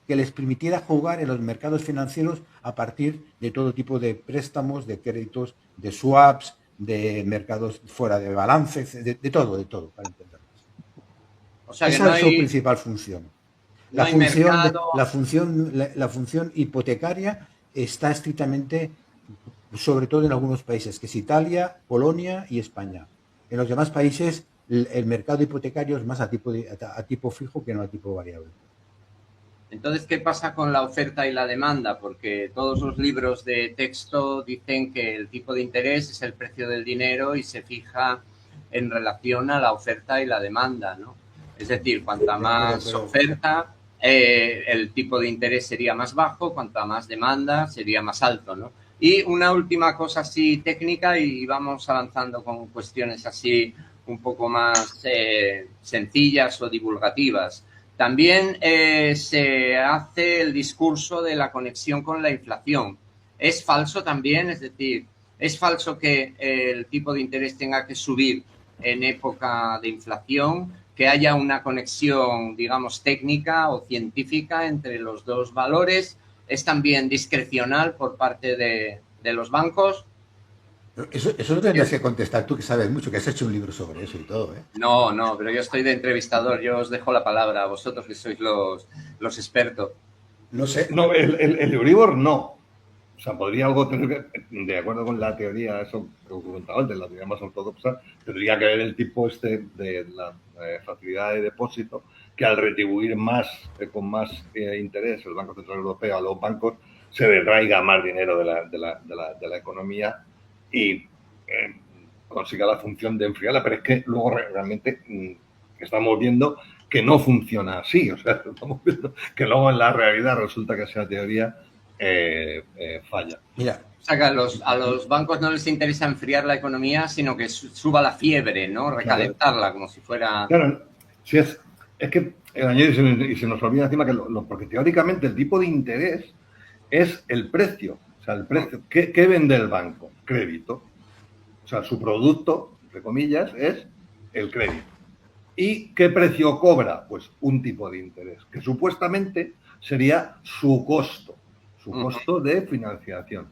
que les permitiera jugar en los mercados financieros a partir de todo tipo de préstamos, de créditos, de swaps, de mercados fuera de balance, de todo, para entenderlo. O sea, que esa es su principal función. La función hipotecaria está estrictamente, sobre todo en algunos países, que es Italia, Polonia y España. En los demás países el mercado hipotecario es más a tipo fijo que no a tipo variable. Entonces, ¿qué pasa con la oferta y la demanda? Porque todos los libros de texto dicen que el tipo de interés es el precio del dinero y se fija en relación a la oferta y la demanda, ¿no? Es decir, cuanta más oferta, el tipo de interés sería más bajo, cuanta más demanda sería más alto, ¿no? Y una última cosa así técnica, y vamos avanzando con cuestiones así un poco más sencillas o divulgativas. También se hace el discurso de la conexión con la inflación. ¿Es falso también? Es decir, ¿es falso que el tipo de interés tenga que subir en época de inflación? ¿Que haya una conexión, digamos, técnica o científica entre los dos valores? ¿Es también discrecional por parte de los bancos? Eso lo tendrías que contestar tú, que sabes mucho, que has hecho un libro sobre eso y todo, ¿eh? No, pero yo estoy de entrevistador. Yo os dejo la palabra a vosotros, que sois los expertos. No sé. No, el Euribor no. O sea, podría algo tener que, de acuerdo con la teoría, eso que os comentaba antes, la teoría más ortodoxa, tendría que ver el tipo de la facilidad de depósito, que al retribuir más, con más interés el Banco Central Europeo a los bancos, se detraiga más dinero de la economía y consiga la función de enfriarla, pero es que luego realmente estamos viendo que no funciona así, o sea, estamos viendo que luego en la realidad resulta que esa teoría falla. Mira, o sea, que a los bancos no les interesa enfriar la economía, sino que suba la fiebre, ¿no? Recalentarla, como si fuera... Claro, si es que el añadir, y se nos olvida encima que porque teóricamente el tipo de interés es el precio. O sea, el precio. ¿Qué vende el banco? Crédito. O sea, su producto, entre comillas, es el crédito. ¿Y qué precio cobra? Pues un tipo de interés, que supuestamente sería su costo de financiación.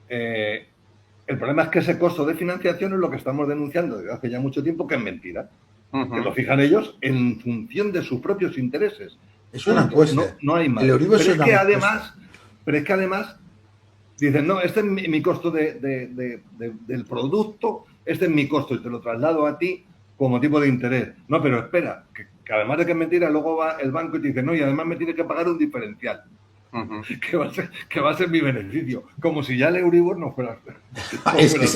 El problema es que ese costo de financiación es lo que estamos denunciando desde hace ya mucho tiempo, que es mentira. Que lo fijan ellos en función de sus propios intereses. Es una encuesta. No hay más. Pero es que además dicen, no, este es mi costo del producto, este es mi costo y te lo traslado a ti como tipo de interés. No, pero espera, que además de que es mentira, luego va el banco y te dice, no, y además me tienes que pagar un diferencial. Que va a ser mi beneficio, como si ya el Euribor no fuera. Es que es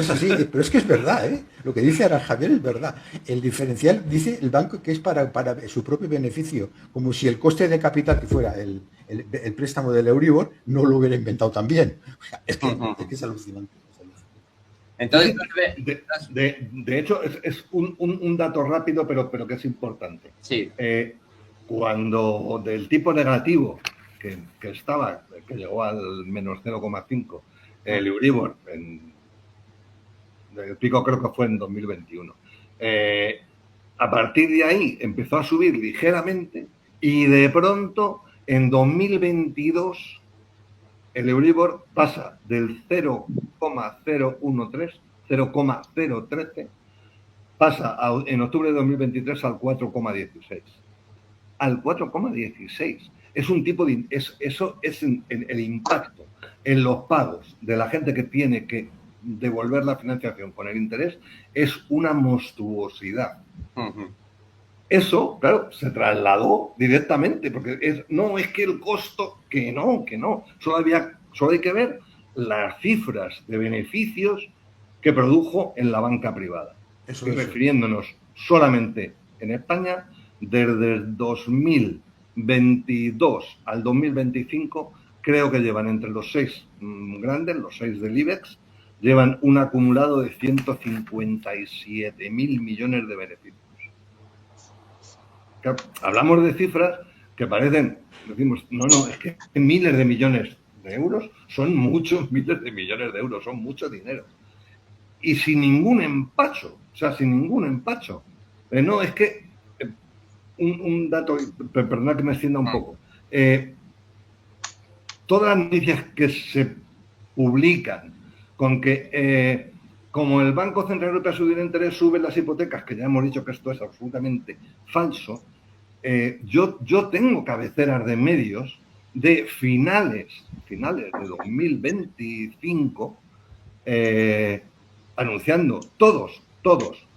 así, pero es que es verdad, ¿eh? Lo que dice ahora Javier es verdad. El diferencial dice el banco que es para su propio beneficio, como si el coste de capital que fuera el préstamo del Euribor no lo hubiera inventado también. O sea, es que es alucinante. Entonces, de hecho, es un dato rápido, pero que es importante. Sí. Cuando del tipo negativo que llegó al menos 0,5, el Euribor, el pico creo que fue en 2021, A partir de ahí empezó a subir ligeramente y de pronto en 2022 el Euribor pasa del 0,013, 0,013, pasa en octubre de 2023 al 4,16. Al 4,16. Es un tipo de... eso es el impacto en los pagos de la gente que tiene que devolver la financiación con el interés, es una monstruosidad. Eso, claro, se trasladó directamente, porque es que el costo, que no. Solo hay que ver las cifras de beneficios que produjo en la banca privada. Estoy refiriéndonos solamente en España, desde el 2022 al 2025, creo que llevan entre los 6 grandes, los 6 del IBEX, llevan un acumulado de 157.000 millones de beneficios. Claro, hablamos de cifras que parecen, decimos, no, es que miles de millones de euros son muchos miles de millones de euros, son mucho dinero. Y sin ningún empacho, No, es que, un dato, perdona que me extienda un poco, todas las noticias que se publican con que como el Banco Central Europeo sube el interés, suben las hipotecas, que ya hemos dicho que esto es absolutamente falso, yo tengo cabeceras de medios de finales de 2025 anunciando todos los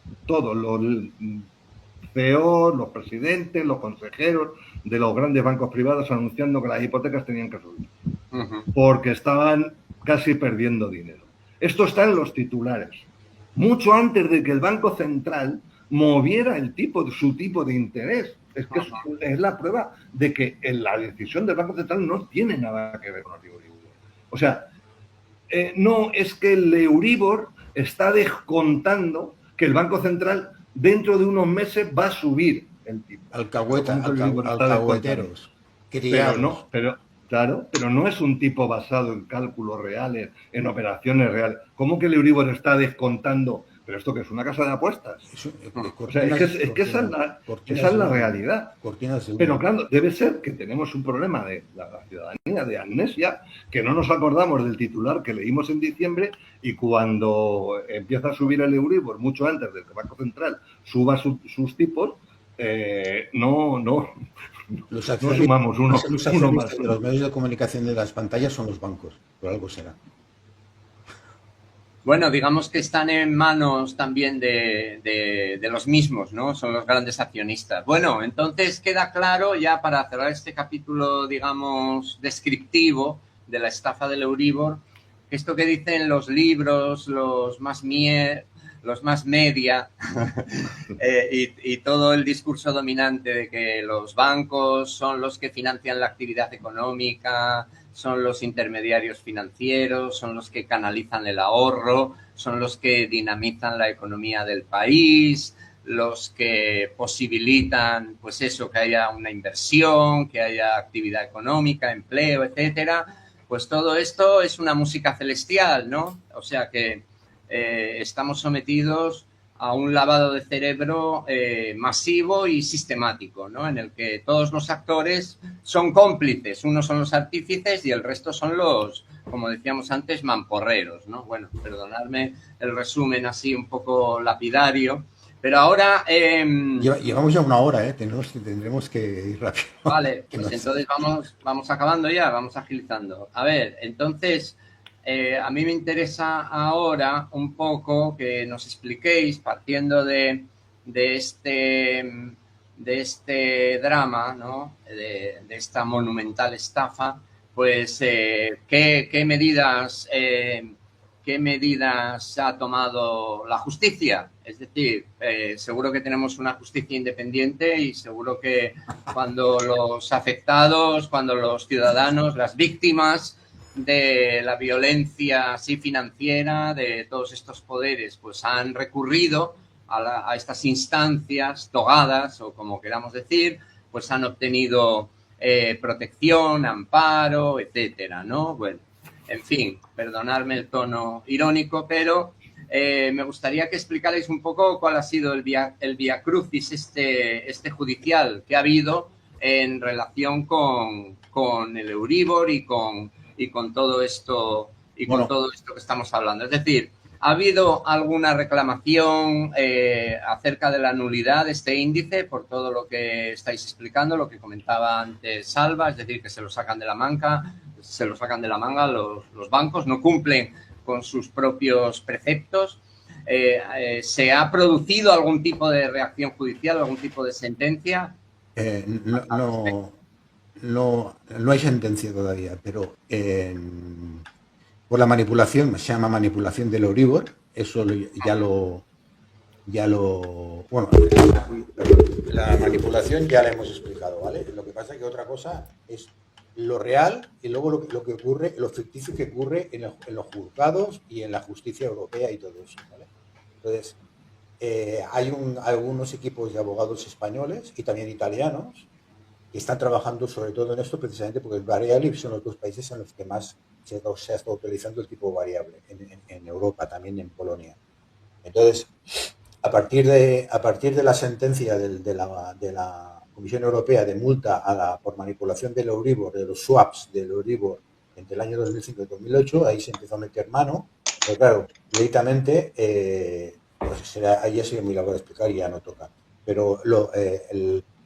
CEOs, los presidentes, los consejeros de los grandes bancos privados anunciando que las hipotecas tenían que subir porque estaban casi perdiendo dinero. Esto está en los titulares. Mucho antes de que el Banco Central moviera su tipo de interés. Es que es la prueba de que la decisión del Banco Central no tiene nada que ver con el Euribor. O sea, no es que el Euribor está descontando que el Banco Central dentro de unos meses va a subir el tipo. Alcahueteros. Pero no es un tipo basado en cálculos reales, en operaciones reales. ¿Cómo que el Euribor está descontando? ¿Pero esto qué es? ¿Una casa de apuestas? Esa es la realidad. Pero claro, debe ser que tenemos un problema de la ciudadanía, de amnesia, que no nos acordamos del titular que leímos en diciembre y cuando empieza a subir el Euribor, mucho antes de que el Banco Central suba sus tipos, no sumamos uno más. Los medios de comunicación de las pantallas son los bancos, por algo será. Bueno, digamos que están en manos también de los mismos, ¿no? Son los grandes accionistas. Bueno, entonces queda claro ya para cerrar este capítulo, digamos, descriptivo de la estafa del Euribor, que esto que dicen los libros, los más media y todo el discurso dominante de que los bancos son los que financian la actividad económica, son los intermediarios financieros, son los que canalizan el ahorro, son los que dinamizan la economía del país, los que posibilitan, pues eso, que haya una inversión, que haya actividad económica, empleo, etcétera. Pues todo esto es una música celestial, ¿no? O sea que estamos sometidos a un lavado de cerebro masivo y sistemático, ¿no? En el que todos los actores son cómplices, unos son los artífices y el resto son los, como decíamos antes, mamporreros, ¿no? Bueno, perdonadme el resumen así un poco lapidario, pero ahora... Llevamos ya una hora, tendremos que ir rápido. Vale, pues entonces vamos acabando ya, vamos agilizando. A ver, entonces... a mí me interesa ahora un poco que nos expliquéis, partiendo de este drama, ¿no? de esta monumental estafa, pues qué medidas ha tomado la justicia. Es decir, seguro que tenemos una justicia independiente y seguro que cuando los afectados, cuando los ciudadanos, las víctimas de la violencia así financiera de todos estos poderes, pues han recurrido a estas instancias togadas, o como queramos decir, pues han obtenido protección, amparo, etcétera, ¿no? Bueno, en fin, perdonadme el tono irónico, pero me gustaría que explicarais un poco cuál ha sido el vía crucis este judicial que ha habido en relación con el Euribor y con todo esto con todo esto que estamos hablando. Es decir, ¿ha habido alguna reclamación acerca de la nulidad de este índice por todo lo que estáis explicando, lo que comentaba antes Salva, es decir, que se lo sacan de la manga, los bancos, no cumplen con sus propios preceptos? ¿Se ha producido algún tipo de reacción judicial, algún tipo de sentencia? No hay sentencia todavía, pero por la manipulación, se llama manipulación del Euribor, eso bueno, la manipulación ya la hemos explicado, ¿vale? Lo que pasa es que otra cosa es lo real y luego lo que ocurre, lo ficticio que ocurre en los juzgados y en la justicia europea y todo eso, ¿vale? Entonces, hay algunos equipos de abogados españoles y también italianos que están trabajando sobre todo en esto precisamente porque el variable son los dos países en los que más se ha estado utilizando el tipo variable en Europa, también en Polonia. Entonces, a partir de la sentencia de la Comisión Europea de multa por manipulación del Euribor, de los swaps del Euribor entre el año 2005 y 2008, ahí se empezó a meter mano, pero claro, directamente, pues ahí ha sido muy largo de explicar y ya no toca. Pero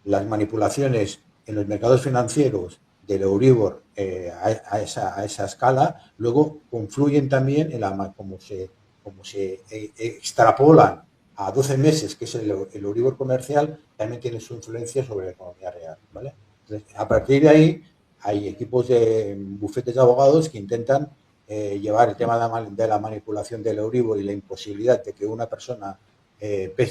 las manipulaciones en los mercados financieros del Euribor a esa escala, luego confluyen también en como se extrapolan a 12 meses, que es el Euribor comercial, también tiene su influencia sobre la economía real, ¿vale? Entonces, a partir de ahí, hay equipos de bufetes de abogados que intentan llevar el tema de la manipulación del Euribor y la imposibilidad de que una persona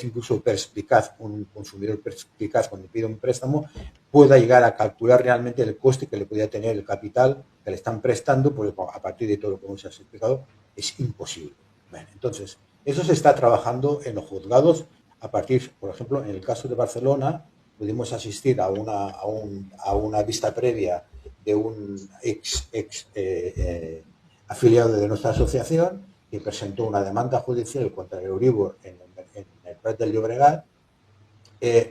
incluso perspicaz, un consumidor perspicaz cuando pide un préstamo, pueda llegar a calcular realmente el coste que le podría tener el capital que le están prestando, porque a partir de todo lo que hemos explicado es imposible. Bueno, entonces, eso se está trabajando en los juzgados a partir, por ejemplo, en el caso de Barcelona, pudimos asistir a una vista previa de un ex afiliado de nuestra asociación que presentó una demanda judicial contra el Euribor en el Prat del Llobregat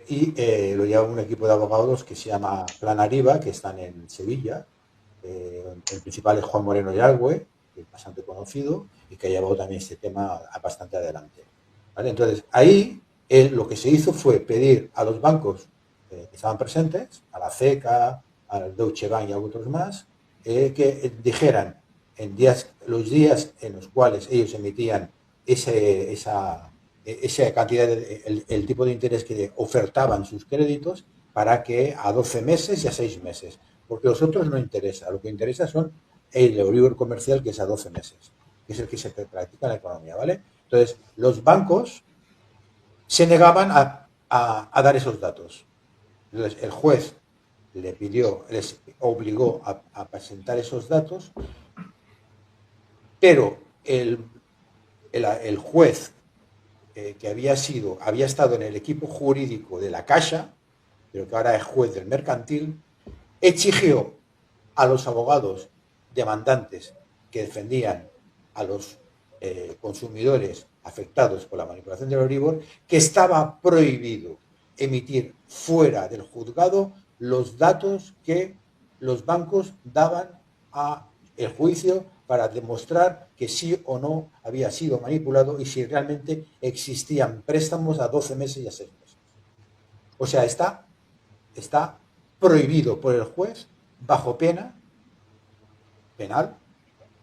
y lo lleva un equipo de abogados que se llama Plan Ariba, que están en Sevilla. El principal es Juan Moreno Yargüe, que es bastante conocido y que ha llevado también este tema bastante adelante, ¿vale? Entonces, ahí lo que se hizo fue pedir a los bancos que estaban presentes, a la CECA, al Deutsche Bank y a otros más, que dijeran los días en los cuales ellos emitían esa cantidad, el tipo de interés que ofertaban sus créditos, para que a 12 meses y a 6 meses, porque los otros no interesa, lo que interesa son el Euribor comercial, que es a 12 meses, que es el que se practica en la economía, ¿vale? Entonces, los bancos se negaban a dar esos datos. Entonces, el juez les obligó a presentar esos datos, pero el juez que había estado en el equipo jurídico de la Caixa, pero que ahora es juez del mercantil, exigió a los abogados demandantes que defendían a los consumidores afectados por la manipulación del Euribor, que estaba prohibido emitir fuera del juzgado los datos que los bancos daban a el juicio para demostrar que sí o no había sido manipulado y si realmente existían préstamos a 12 meses y a 6 meses. O sea, está prohibido por el juez, bajo pena penal,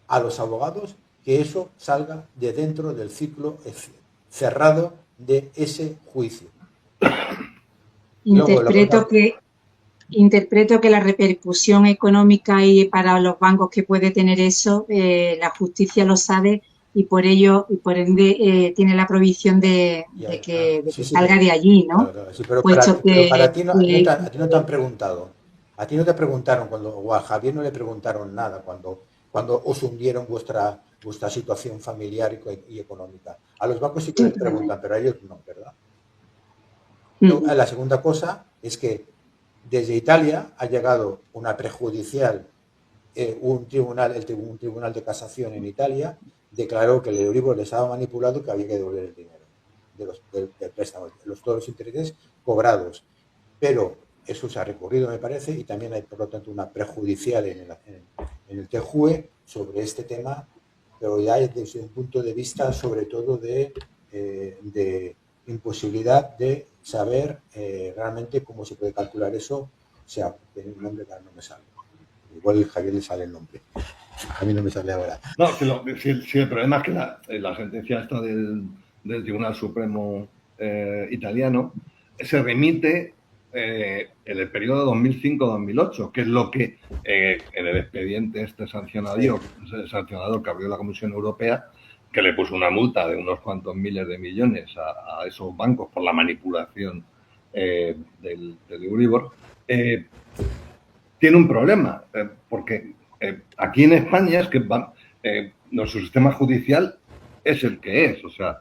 a los abogados que eso salga de dentro del ciclo cerrado de ese juicio. Interpreto que la repercusión económica y para los bancos que puede tener eso, la justicia lo sabe y por ende tiene la provisión de que salga de allí, ¿no? Claro, sí, pero para ti no te han preguntado. A ti no te preguntaron o a Javier no le preguntaron nada cuando os hundieron vuestra situación familiar y económica. A los bancos sí que les preguntan, pero a ellos no, ¿verdad? La segunda cosa es que desde Italia ha llegado una prejudicial, un tribunal de casación en Italia, declaró que el Euribor le estaba manipulado, que había que devolver el dinero del préstamo, todos los intereses cobrados. Pero eso se ha recurrido, me parece, y también hay, por lo tanto, una prejudicial en el TJUE sobre este tema, pero ya desde un punto de vista, sobre todo, de imposibilidad de saber realmente cómo se puede calcular eso. O sea, tiene un nombre que no me sale. Igual a Javier le sale el nombre. A mí no me sale ahora. No, si el problema es que la sentencia esta del Tribunal Supremo italiano se remite en el periodo 2005-2008, que es lo que en el expediente este sancionador que abrió la Comisión Europea, que le puso una multa de unos cuantos miles de millones a esos bancos por la manipulación del Euribor, tiene un problema, porque aquí en España es que nuestro sistema judicial es el que es. O sea,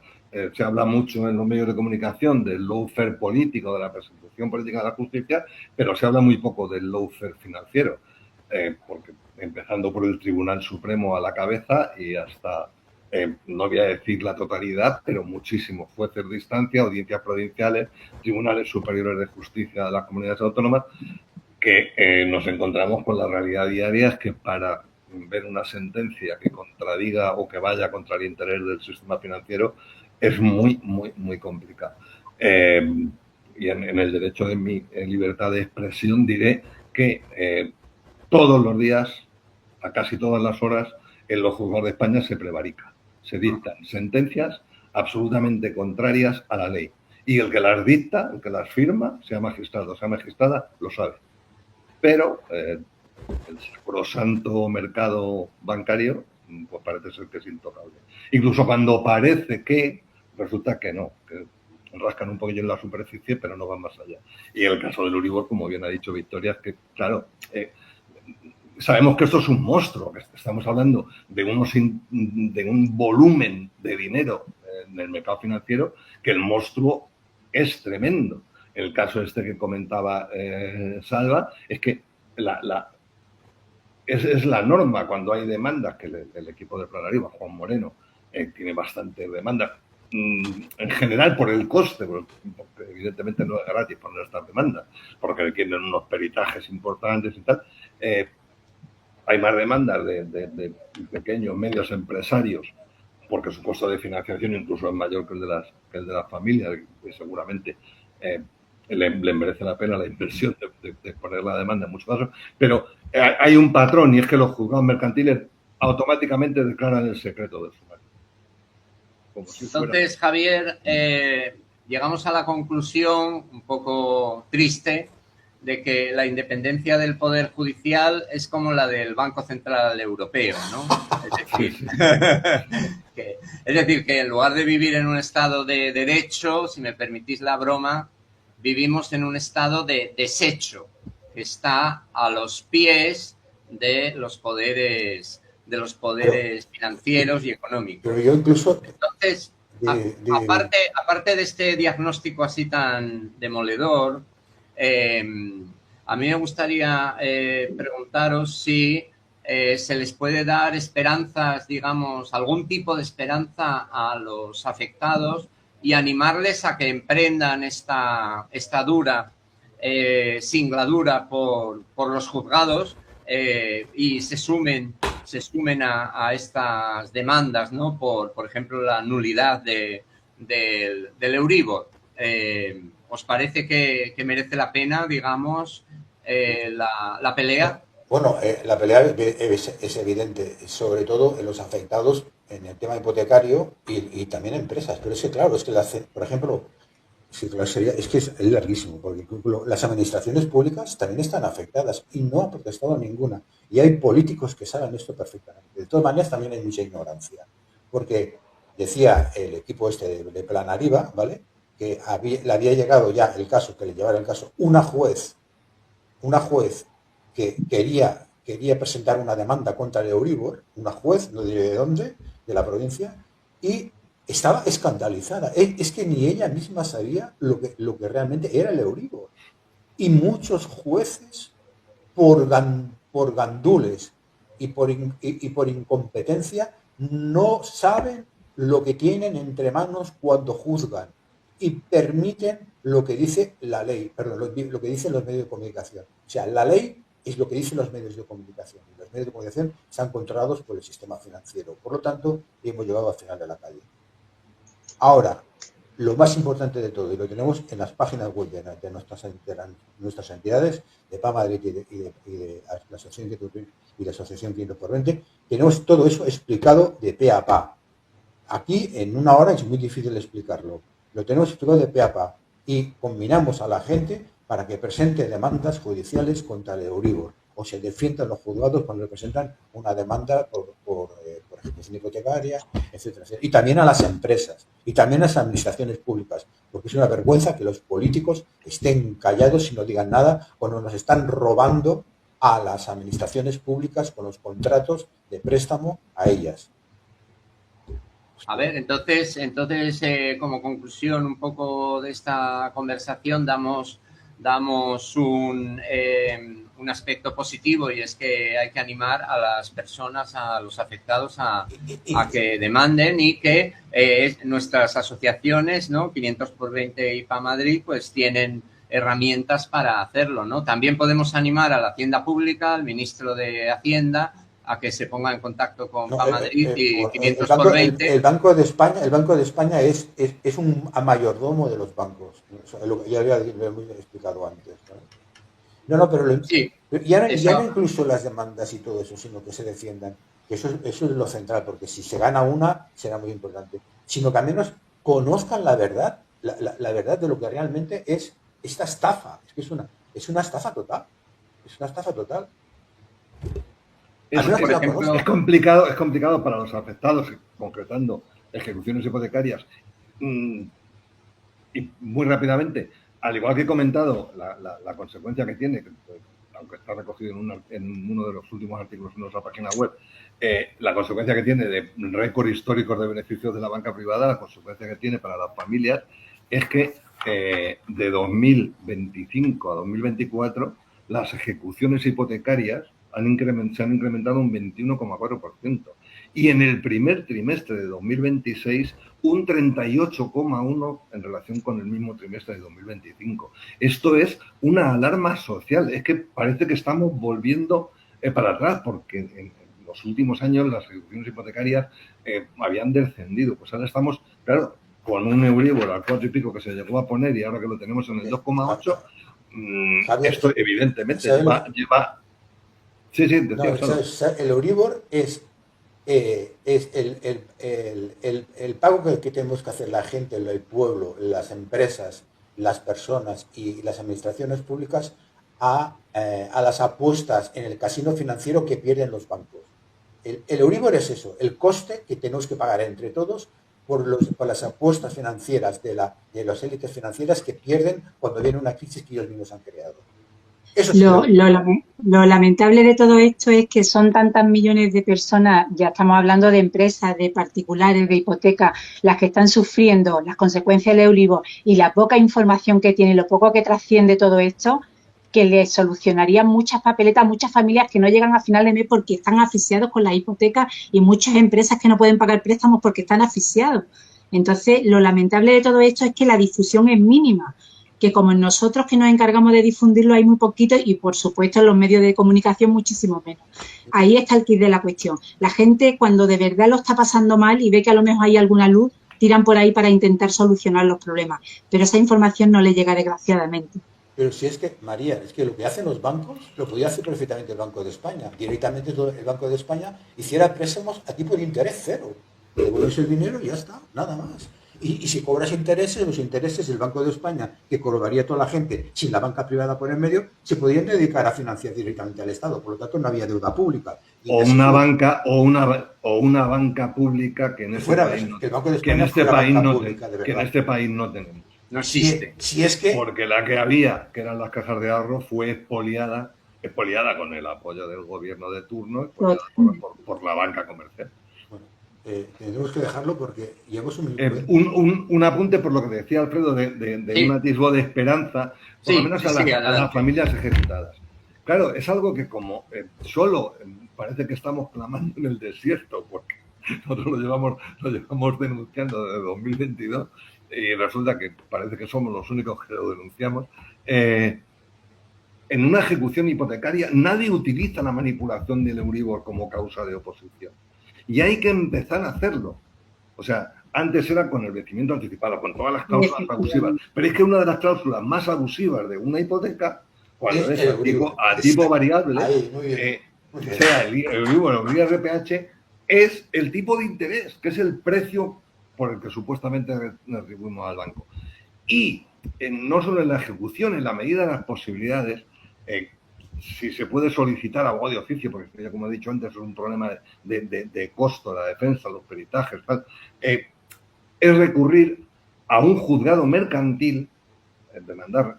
se habla mucho en los medios de comunicación del lawfare político, de la persecución política de la justicia, pero se habla muy poco del lawfare financiero, porque empezando por el Tribunal Supremo a la cabeza y hasta, no voy a decir la totalidad, pero muchísimos jueces de instancia, audiencias provinciales, tribunales superiores de justicia de las comunidades autónomas, que nos encontramos con la realidad diaria, es que para ver una sentencia que contradiga o que vaya contra el interés del sistema financiero es muy, muy, muy complicado. Y en el derecho de mi libertad de expresión diré que todos los días, a casi todas las horas, en los juzgados de España se prevarica. Se dictan sentencias absolutamente contrarias a la ley. Y el que las dicta, el que las firma, sea magistrado o sea magistrada, lo sabe. Pero el sacrosanto mercado bancario, pues parece ser que es intocable. Incluso cuando parece que, resulta que no, que rascan un poquillo en la superficie, pero no van más allá. Y en el caso del Euribor, como bien ha dicho Victoria, es que, claro, sabemos que esto es un monstruo, que estamos hablando de un volumen de dinero en el mercado financiero, que el monstruo es tremendo. El caso este que comentaba Salva es que es la norma cuando hay demandas, que el equipo de Planariba, Juan Moreno, tiene bastante demanda, en general por el coste, porque evidentemente no es gratis poner estas demandas, porque requieren unos peritajes importantes y tal. Hay más demandas de pequeños, medios empresarios, porque su costo de financiación incluso es mayor que el de las familias, y seguramente le merece la pena la inversión de poner la demanda en muchos casos, pero hay un patrón, y es que los juzgados mercantiles automáticamente declaran el secreto del sumario. Entonces, Javier, llegamos a la conclusión un poco triste de que la independencia del Poder Judicial es como la del Banco Central Europeo, ¿no? Es decir, que en lugar de vivir en un estado de derecho, si me permitís la broma, vivimos en un estado de desecho, que está a los pies de los poderes financieros y económicos. Pero yo incluso... Entonces, aparte de este diagnóstico así tan demoledor, a mí me gustaría preguntaros si se les puede dar esperanzas, digamos, algún tipo de esperanza a los afectados y animarles a que emprendan esta dura singladura por los juzgados y se sumen a estas demandas, ¿no? Por ejemplo, la nulidad del Euribor. ¿Os parece que merece la pena, digamos, la pelea? Bueno, la pelea es evidente, sobre todo en los afectados en el tema hipotecario y también empresas. Pero es que, claro, es que, por ejemplo, sí, claro, es que es larguísimo, porque las administraciones públicas también están afectadas y no ha protestado ninguna. Y hay políticos que saben esto perfectamente. De todas maneras, también hay mucha ignorancia. Porque decía el equipo este de Planariba, ¿vale?, que le había llegado ya el caso, que le llevara el caso una juez que quería presentar una demanda contra el Euribor, una juez, no diré de dónde, de la provincia, y estaba escandalizada. Es que ni ella misma sabía lo que realmente era el Euribor. Y muchos jueces, por gandules y por incompetencia, no saben lo que tienen entre manos cuando juzgan y permiten lo que dice la ley, perdón, lo que dicen los medios de comunicación. O sea, la ley es lo que dicen los medios de comunicación. Y los medios de comunicación están controlados por el sistema financiero. Por lo tanto, hemos llegado al final de la calle. Ahora, lo más importante de todo, y lo tenemos en las páginas web de nuestras entidades, de PA Madrid y de la Asociación Quinto por 20, tenemos todo eso explicado de pe a pa. Aquí, en una hora, es muy difícil explicarlo. Lo tenemos explicado de pe a pa y combinamos a la gente para que presente demandas judiciales contra el Euribor o se defiendan los juzgados cuando presentan una demanda por ejecución hipotecaria, etcétera, etcétera. Y también a las empresas y también a las administraciones públicas, porque es una vergüenza que los políticos estén callados y no digan nada cuando nos están robando a las administraciones públicas con los contratos de préstamo a ellas. A ver, entonces como conclusión un poco de esta conversación damos un aspecto positivo, y es que hay que animar a las personas, a los afectados a que demanden, y que nuestras asociaciones, ¿no? 500 por 20 y PA Madrid, pues tienen herramientas para hacerlo, ¿no? También podemos animar a la Hacienda Pública, al ministro de Hacienda, a que se ponga en contacto con PA Madrid y 500 por 20. El Banco de España es un mayordomo de los bancos. Ya lo hemos explicado antes, ¿no? No, pero Sí, ya no incluso las demandas y todo eso, sino que se defiendan. Que eso es lo central, porque si se gana una, será muy importante. Sino que al menos conozcan la verdad, la verdad de lo que realmente es esta estafa. Es que es una estafa total. Es una estafa total. Es complicado para los afectados, concretando ejecuciones hipotecarias. Y muy rápidamente, al igual que he comentado, la consecuencia que tiene, aunque está recogido en uno de los últimos artículos de nuestra página web, la consecuencia que tiene de récord históricos de beneficios de la banca privada, la consecuencia que tiene para las familias es que de 2025 a 2024 las ejecuciones hipotecarias se han incrementado un 21,4%. Y en el primer trimestre de 2026, un 38,1% en relación con el mismo trimestre de 2025. Esto es una alarma social. Es que parece que estamos volviendo para atrás, porque en los últimos años las ejecuciones hipotecarias habían descendido. Pues ahora estamos, claro, con un Euribor al 4 y pico que se llegó a poner, y ahora que lo tenemos en el 2,8, esto evidentemente lleva... Sí, el Euribor es el pago que tenemos que hacer la gente, el pueblo, las empresas, las personas y las administraciones públicas a las apuestas en el casino financiero que pierden los bancos. El Euribor es eso, el coste que tenemos que pagar entre todos por las apuestas financieras de las élites financieras que pierden cuando viene una crisis que ellos mismos han creado. Lo lamentable de todo esto es que son tantas millones de personas, ya estamos hablando de empresas, de particulares, de hipotecas, las que están sufriendo las consecuencias del Euribor, y la poca información que tiene, lo poco que trasciende todo esto, que les solucionaría muchas papeletas, muchas familias que no llegan a final de mes porque están asfixiados con las hipotecas, y muchas empresas que no pueden pagar préstamos porque están asfixiados. Entonces, lo lamentable de todo esto es que la difusión es mínima, que como nosotros que nos encargamos de difundirlo hay muy poquito, y por supuesto en los medios de comunicación muchísimo menos. Ahí está el quid de la cuestión. La gente, cuando de verdad lo está pasando mal y ve que a lo mejor hay alguna luz, tiran por ahí para intentar solucionar los problemas, pero esa información no le llega, desgraciadamente. Pero si es que, María, es que lo que hacen los bancos lo podía hacer perfectamente el Banco de España. Directamente el Banco de España hiciera préstamos a tipo de interés cero. Le devuelves el dinero y ya está, nada más. Y si cobras intereses, los intereses del Banco de España, que cobraría toda la gente sin la banca privada por el medio, se podrían dedicar a financiar directamente al Estado. Por lo tanto, no había deuda pública. O una banca pública que en este país no tenemos. No existe. Si es que... Porque la que había, que eran las cajas de ahorro, fue expoliada con el apoyo del gobierno de turno, por la banca comercial. Tendremos que dejarlo porque llevamos un apunte por lo que decía Alfredo de un atisbo de esperanza, por lo menos a las familias ejecutadas. Claro, es algo que como solo parece que estamos clamando en el desierto, porque nosotros lo llevamos denunciando desde 2022 y resulta que parece que somos los únicos que lo denunciamos. En una ejecución hipotecaria nadie utiliza la manipulación del Euribor como causa de oposición. Y hay que empezar a hacerlo. O sea, antes era con el vencimiento anticipado, con todas las cláusulas abusivas. Pero es que una de las cláusulas más abusivas de una hipoteca, cuando es a tipo variable, sea el Euribor o el IRPH, es el tipo de interés, que es el precio por el que supuestamente retribuimos al banco. Y no solo en la ejecución, en la medida de las posibilidades, si se puede solicitar abogado de oficio, porque ya como he dicho antes es un problema de costo, la defensa, los peritajes, tal, es recurrir a un juzgado mercantil, demandar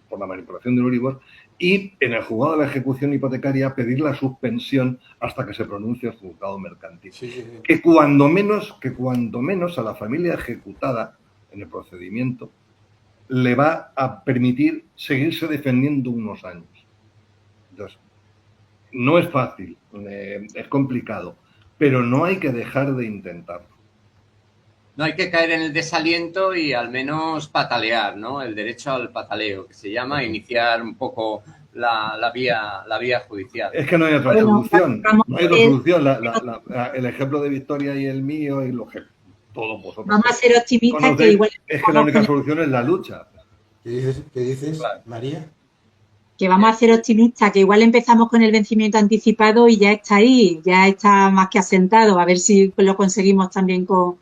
por la manipulación del Euribor, y en el juzgado de la ejecución hipotecaria pedir la suspensión hasta que se pronuncie el juzgado mercantil. Que cuando menos a la familia ejecutada en el procedimiento le va a permitir seguirse defendiendo unos años. Entonces, no es fácil, es complicado, pero no hay que dejar de intentarlo. No hay que caer en el desaliento y al menos patalear, ¿no? El derecho al pataleo, que se llama iniciar un poco la vía judicial. Es que no hay otra solución. No hay otra solución. El ejemplo de Victoria y el mío y lo que todos vosotros. Vamos a ser optimistas que igual. Es que la única solución es la lucha. ¿Qué dices, María? Que vamos a ser optimistas, que igual empezamos con el vencimiento anticipado y ya está ahí, ya está más que asentado. A ver si lo conseguimos también con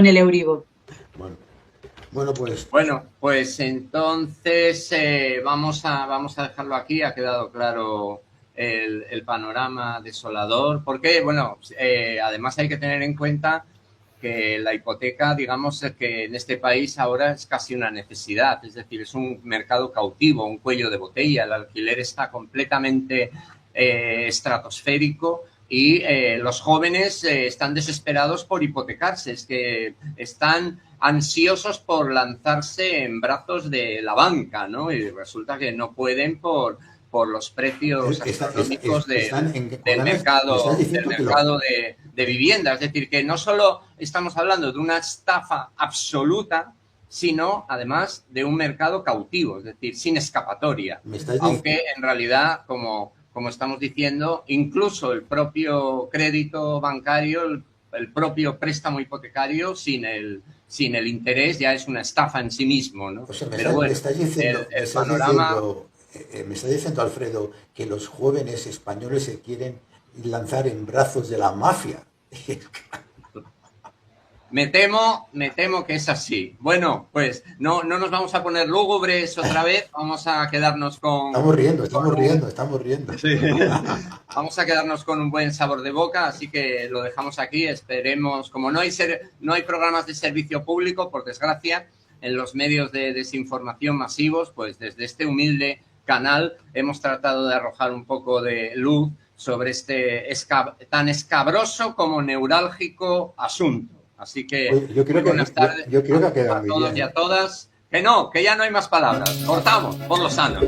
el Euribor. Bueno, pues entonces vamos a dejarlo aquí. Ha quedado claro el panorama desolador. Porque, además hay que tener en cuenta que la hipoteca, digamos, que en este país ahora es casi una necesidad. Es decir, es un mercado cautivo, un cuello de botella. El alquiler está completamente estratosférico. Y los jóvenes están desesperados por hipotecarse, es que están ansiosos por lanzarse en brazos de la banca, ¿no? Y resulta que no pueden por los precios astronómicos del mercado de vivienda. Es decir, que no solo estamos hablando de una estafa absoluta, sino además de un mercado cautivo, es decir, sin escapatoria. Aunque en realidad, como estamos diciendo, incluso el propio crédito bancario, el propio préstamo hipotecario, sin el interés, ya es una estafa en sí mismo, ¿no? O sea, me está diciendo, Alfredo, que los jóvenes españoles se quieren lanzar en brazos de la mafia. Me temo que es así. Bueno, pues no nos vamos a poner lúgubres otra vez, vamos a quedarnos con... Estamos riendo. Sí. Vamos a quedarnos con un buen sabor de boca, así que lo dejamos aquí. Esperemos, como no hay programas de servicio público, por desgracia, en los medios de desinformación masivos, pues desde este humilde canal hemos tratado de arrojar un poco de luz sobre este tan escabroso como neurálgico asunto. Así que buenas tardes a todos y a todas. Que ya no hay más palabras. Cortamos, por lo sano.